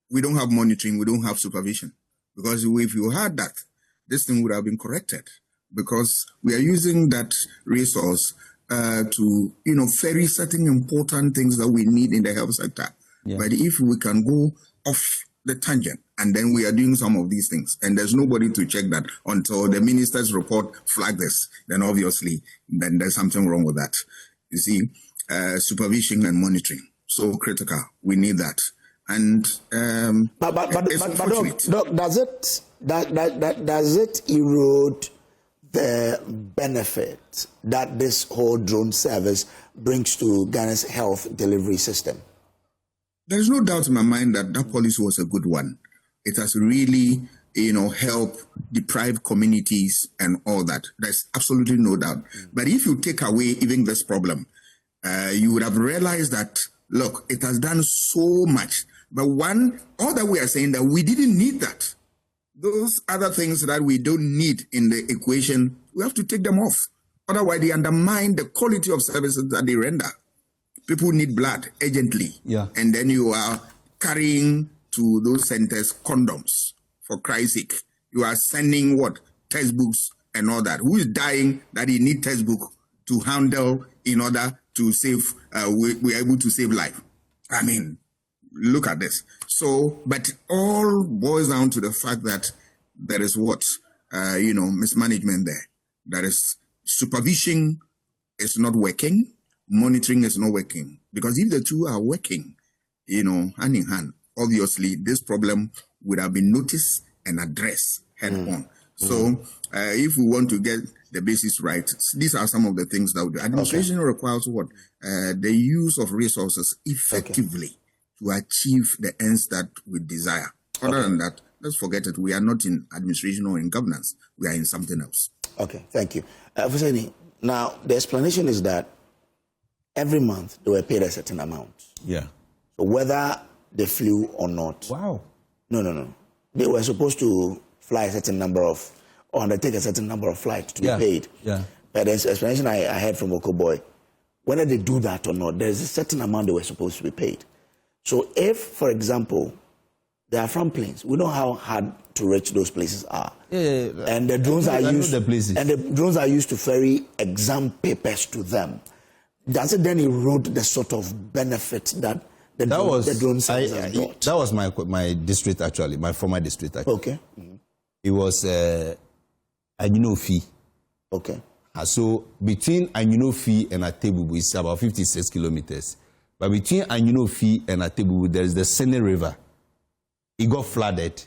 We don't have monitoring, we don't have supervision. Because if you had that, this thing would have been corrected. Because we are using that resource to, ferry certain important things that we need in the health sector. Yeah. But if we can go off the tangent, and then we are doing some of these things, and there's nobody to check that until the minister's report flag this, then obviously, then there's something wrong with that. You see, supervision and monitoring, so critical. We need that. And but Doc, does it erode the benefit that this whole drone service brings to Ghana's health delivery system? There's no doubt in my mind that that policy was a good one. It has really, helped deprived communities and all that. There's absolutely no doubt. But if you take away even this problem, you would have realized that, look, it has done so much. But all that we are saying that we didn't need that. Those other things that we don't need in the equation, we have to take them off. Otherwise, they undermine the quality of services that they render. People need blood urgently. Yeah. And then you are carrying to those centers condoms, for Christ's sake. You are sending textbooks and all that. Who is dying that he need textbook to handle in order to save, we are able to save life? I mean, look at this. So, but all boils down to the fact that there is mismanagement there. There is supervision is not working. Monitoring is not working. Because if the two are working, hand in hand, obviously this problem would have been noticed and addressed head on. So if we want to get the basics right, these are some of the things that we do. Administration requires the use of resources effectively to achieve the ends that we desire. Other than that, let's forget it. We are not in administration or in governance. We are in something else. Okay, thank you. Fuseni, now the explanation is that every month they were paid a certain amount. Yeah. So whether they flew or not. Wow. No. They were supposed to fly a certain number of, or undertake a certain number of flights to be paid. Yeah. But the explanation I heard from Okoboy, whether they do that or not, there's a certain amount they were supposed to be paid. So if, for example, they are from planes, we know how hard to reach those places are. Yeah. And the drones are used to ferry exam papers to them. Does it then erode the sort of benefit that the drone service has got? That was my district, actually, my former district. Actually. Okay. It was Anyino Fee. Okay. So between Anyino Fee and Atebubu is about 56 kilometers. But between Anyino Fee and Atebubu, there is the Sene River. It got flooded.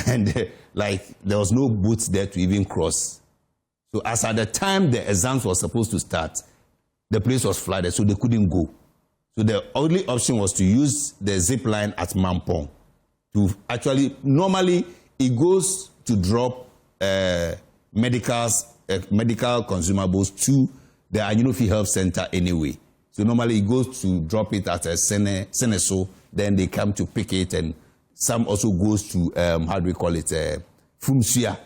And there was no boats there to even cross. So as at the time the exams were supposed to start, the place was flooded, so they couldn't go. So the only option was to use the zip line at Mampong. To actually, normally it goes to drop medical consumables to the Anyinofi Health Center anyway. So normally it goes to drop it at a Seneso, then they come to pick it, and some also goes to, Fumsia.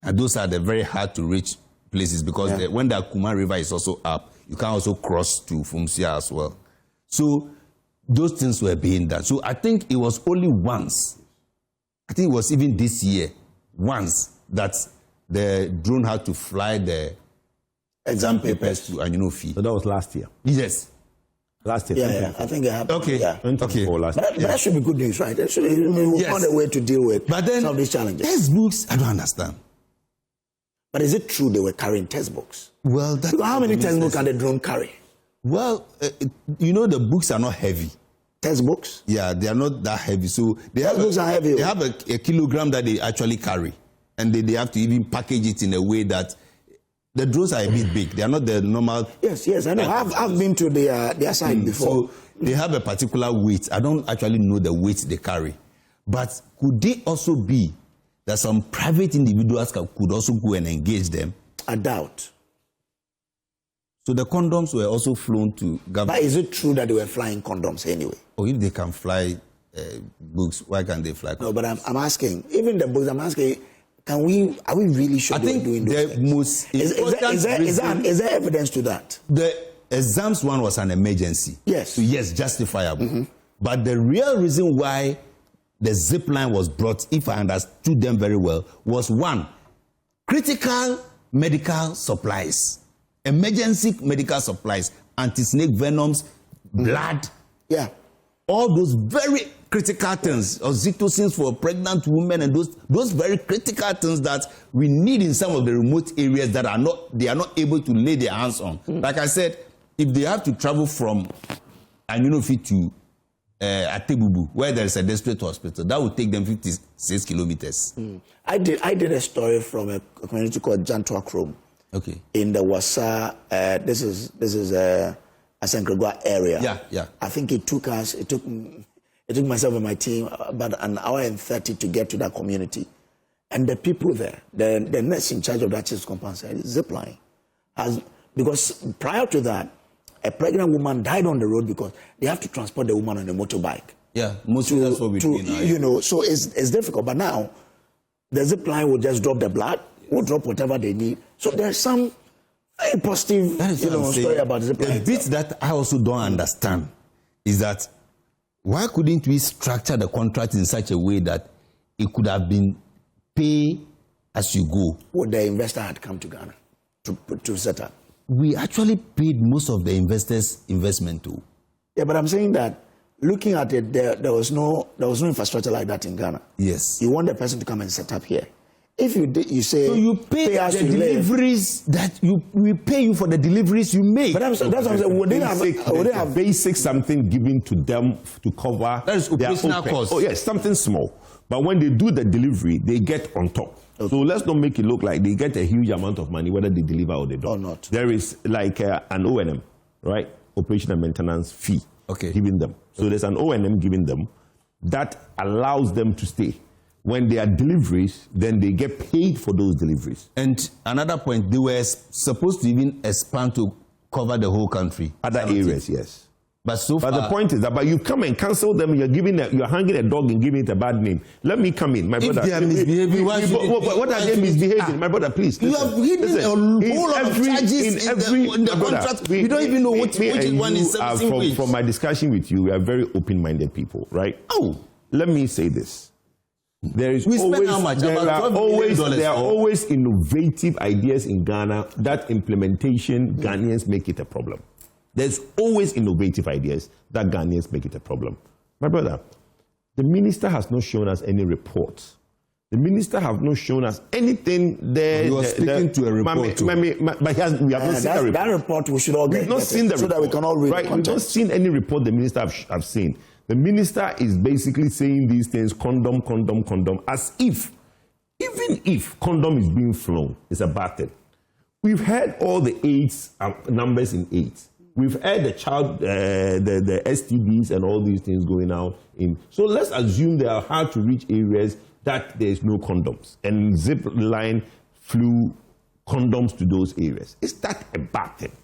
And those are the very hard to reach places because when the Kuma River is also up, you can also cross to Fumsia as well. So those things were being done. So I think it was only once, I think it was even this year, once that the drone had to fly the exam papers to Anyinofi. So that was last year? Yes. Last year. Yeah, I think it happened. Okay. Yeah. Okay. But that should be good news, right? That should be on the way to deal with some of these challenges. Textbooks, I don't understand. But is it true they were carrying textbooks? Well, how many textbooks can the drone carry? Well, the books are not heavy. Textbooks? Yeah, they are not that heavy. So textbooks are heavy. They have a kilogram that they actually carry. And they have to even package it in a way that the drones are a bit big. They are not the normal. Yes, I know. I've been to their side before. So they have a particular weight. I don't actually know the weight they carry. But could they also be that some private individuals could also go and engage them? I doubt. So the condoms were also flown to government. But is it true that they were flying condoms anyway? Or if they can fly books, why can't they fly? No, but I'm asking, even the books, I'm asking, are we really sure I think doing those the most is there evidence to that? The exams one was an emergency. Yes. So yes, justifiable. But the real reason why the zip line was brought, if I understood them very well, was one, critical medical supplies, emergency medical supplies, anti-snake venoms, blood, all those very critical things, oxytocins for pregnant women, and those very critical things that we need in some of the remote areas that they are not able to lay their hands on. Like I said, if they have to travel from Anyinofi to Atebubu, where there is a district hospital, that would take them 56 kilometers. I did a story from a community called Jantua Chrome. Okay. In the Wasa, this is Asankregua area. Yeah. I think it took myself and my team about an hour and 30 to get to that community. And the people there, the nurse in charge of that child's compound said, zipline. Because prior to that, a pregnant woman died on the road because they have to transport the woman on a motorbike. Yeah, mostly that's what we do now. You know, so it's difficult. But now, the zipline will just drop the blood, will drop whatever they need. So there's some very positive story about zipline. The bit that I also don't understand is that why couldn't we structure the contract in such a way that it could have been pay as you go? Would the investor had come to Ghana to set up? We actually paid most of the investors' investment too. Yeah, but I'm saying that looking at it, there was no infrastructure like that in Ghana. Yes. You want the person to come and set up here. If you say, so you pay the deliveries that we pay you for the deliveries you make. But that's what I'm saying. Would they have basic something given to them to cover that is operational cost? Oh yes, something small. But when they do the delivery, they get on top. Okay. So let's not make it look like they get a huge amount of money whether they deliver or they don't. Or not. There is like an O&M, right? Operation and maintenance fee. Okay. Giving them. So there's an O&M giving them that allows them to stay. When they are deliveries, then they get paid for those deliveries. And another point, they were supposed to even expand to cover the whole country. Other areas, yes. But so far, the point is that, but you come and cancel them. You're hanging a dog and giving it a bad name. Let me come in, my brother. If they are misbehaving, what are they misbehaving, my brother? Please, you have hidden a whole lot of charges in the contract. We don't even know which one is 17 weeks. From my discussion with you, we are very open-minded people, right? Oh, let me say this. There is we spend how much? There are always innovative ideas in Ghana that implementation Ghanaians make it a problem. There's always innovative ideas that Ghanaians make it a problem. My brother, the minister has not shown us any reports. The minister have not shown us anything there. He was speaking to a report. But we have not seen the report. That report we should all get. We've not seen the report. So that we can all read right? the content. We've not seen any report the minister have seen. The minister is basically saying these things, condom, as if, even if condom is being flown, it's a bad thing. We've heard all the AIDS numbers in AIDS. We've heard the child, the STDs and all these things going out in. So let's assume they are hard to reach areas that there's no condoms. And zip line flew condoms to those areas. Is that a bad thing?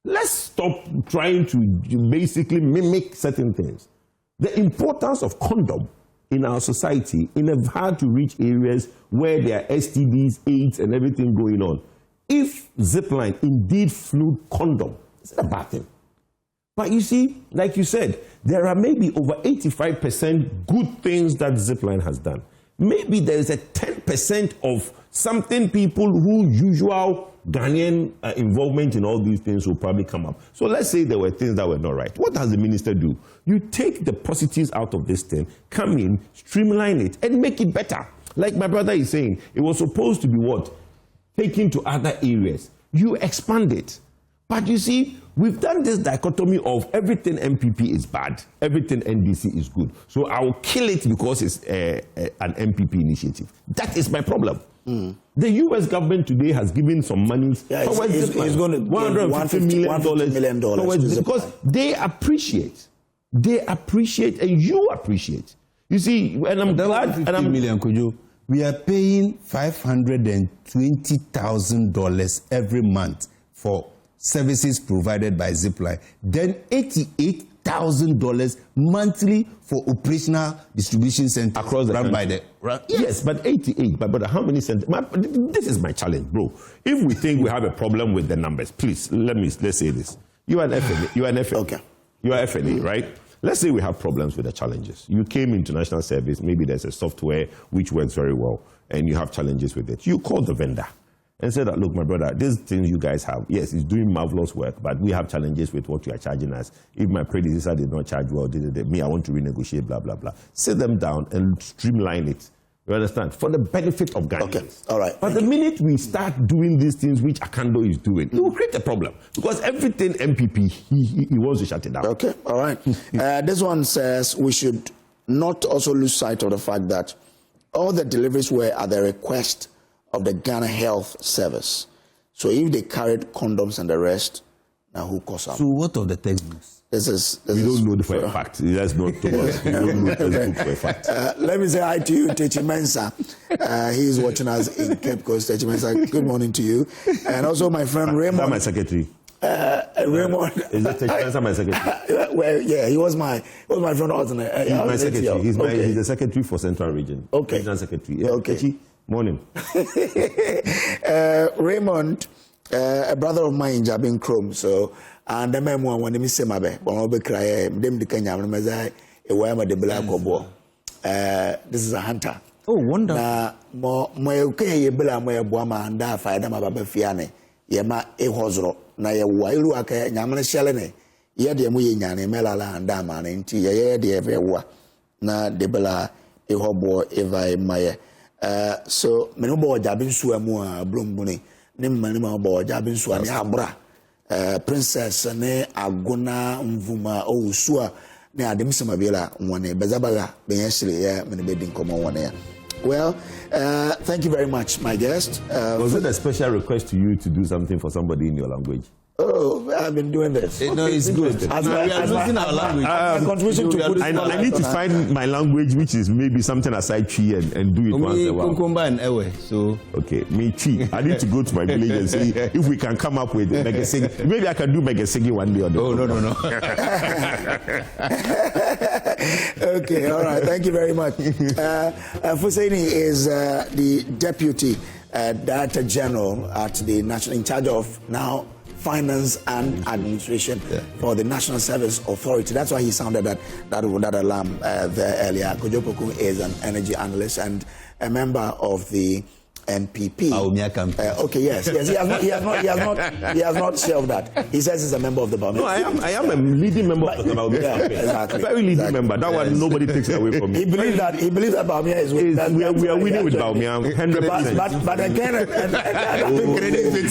Let's stop trying to basically mimic certain things. The importance of condom in our society, in a hard to reach areas where there are STDs, AIDS, and everything going on. If zipline indeed flew condom, it's a bad thing. But you see, like you said, there are maybe over 85% good things that zipline has done. Maybe there is a 10% of something people who usual Ghanaian involvement in all these things will probably come up. So let's say there were things that were not right. What does the minister do? You take the positives out of this thing, come in, streamline it, and make it better. Like my brother is saying, it was supposed to be what? Taken to other areas. You expand it. But you see, we've done this dichotomy of everything MPP is bad, everything NDC is good. So I'll kill it because it's an MPP initiative. That is my problem. The U.S. government today has given some money towards this plan. It's going to $150 million towards because they appreciate, and you appreciate. You see, and I'm glad. And I'm million, could you? We are paying $520,000 every month for services provided by Zipline. Then 88 $80,000 monthly for operational distribution centers across the run by country. the Yes, but 88. But how many centers? This is my challenge, bro. If we think we have a problem with the numbers, please let's say this. You are an FNA. You are an FNA. Okay. You are FNA, right? Let's say we have problems with the challenges. You came into national service. Maybe there's a software which works very well, and you have challenges with it. You call the vendor and say that, look, my brother, these things you guys have, yes, it's doing marvelous work, but we have challenges with what you are charging us. If my predecessor did not charge well, me, I want to renegotiate, blah, blah, blah. Sit them down and streamline it. You understand? For the benefit of Ghanaians. Okay, all right. But the minute we start doing these things which Akando is doing, it will create a problem. Because everything MPP, he wants to shut it down. Okay, all right. This one says we should not also lose sight of the fact that all the deliveries were at the request of the Ghana Health Service. So if they carried condoms and the rest, now who caused up? So what of the textbooks? We don't know for a fact. That's not to us. We don't know the for a fact. Let me say hi to you, Techi Mensah. He is watching us in Cape Coast. Techi Mensah, good morning to you. And also my friend Raymond. That's my secretary. Raymond. Is that Techi Mensah my secretary? Well, yeah, he was my friend alternate. He's my secretary. He's the secretary for Central Region. Okay. Regional secretary. Yeah, Okay. Techi, morning. Raymond, a brother of mine in Jabin Chrome, so and the man when they miss him, when we cry, them the Kenya, the black obo. This is a hunter. Oh, wonderful. Na mo okay ye bela mo boama anda fa da mababa fiane ye ma e hozro na ye wa iru aka nyamane shele ne ye de mo ye nyane melala anda ma ne nti ye de e wa na de bela e hobo eva e maye. So me no bo jabin su amu a blombuni ne mmani ma bo jabin su ani abra princess ne agona mvuma o su a ne adem sama bela wone bezabaga be yesle ya me be din komo wone ya. Well, thank you very much, my guest. Was it a special request to you to do something for somebody in your language? Oh, I've been doing this. No, it's good. As we are losing our language. My contribution to Buddhist I need to find my language, which is maybe something aside Chi and do it once in a while. Kumkumba and Ewe, so. Okay, me Chi. I need to go to my village and see if we can come up with Megasigi. Maybe I can do Megasigi one day or the other. No. Okay, all right. Thank you very much. Fuseni is the Deputy Director General at the National, in charge of now Finance and Administration for the National Service Authority. That's why he sounded that alarm there earlier. Kojopoku is an energy analyst and a member of the NPP. Okay, yes. He has not shelved that. He says he's a member of the Baumia. No, I am a leading member of the Baumia. Yeah, exactly. Very leading member. That one nobody takes away from me. He believes that Baumia is winning. We are winning with Baumia 100%. But again,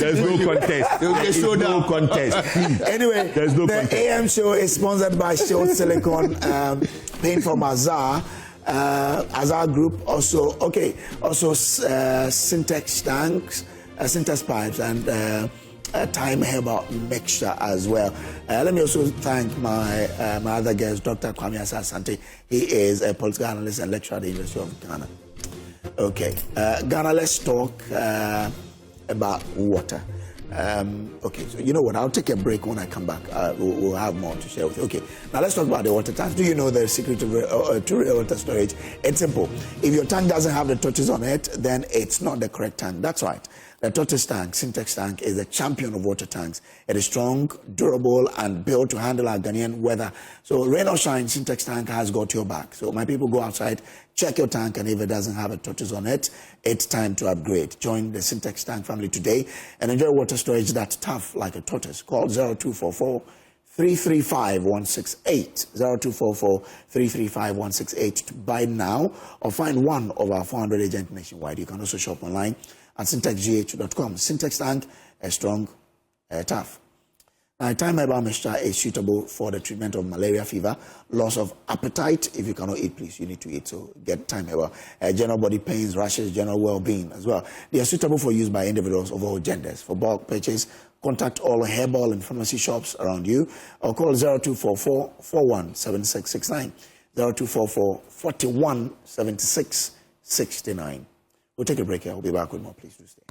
there's no contest. There's no contest. Anyway, there's no the contest. AM show is sponsored by Shield Silicon, paying from Azar. Azar Group also Syntex tanks, Syntex pipes, and Time Herbal mixture as well. Let me also thank my other guest, Dr. Kwame Asante. He is a political analyst and lecturer at the University of Ghana. Okay, Ghana, let's talk about water. Okay, so you know what? I'll take a break. When I come back, we'll have more to share with you. Okay, now let's talk about the water tanks. Do you know the secret to real water storage? It's simple. If your tank doesn't have the tortoise on it, then it's not the correct tank. That's right. The tortoise tank, Syntex tank, is the champion of water tanks. It is strong, durable, and built to handle our Ghanaian weather. So rain or shine, Syntex tank has got your back. So my people, go outside, check your tank, and if it doesn't have a tortoise on it, it's time to upgrade. Join the Syntex tank family today and enjoy water storage that's tough like a tortoise. Call 0244 335 168, 0244 335 168 to buy now or find one of our 400 agents nationwide. You can also shop online at syntexgh.com. Syntex tank, strong, tough. Now, Time Herbal mixture is suitable for the treatment of malaria fever, loss of appetite. If you cannot eat, please, you need to eat. So get Time Herbal. General body pains, rashes, general well-being as well. They are suitable for use by individuals of all genders. For bulk purchase, contact all herbal and pharmacy shops around you or call 0244 417669, 0244 417669. We'll take a break here. We'll be back with more. Please do stay.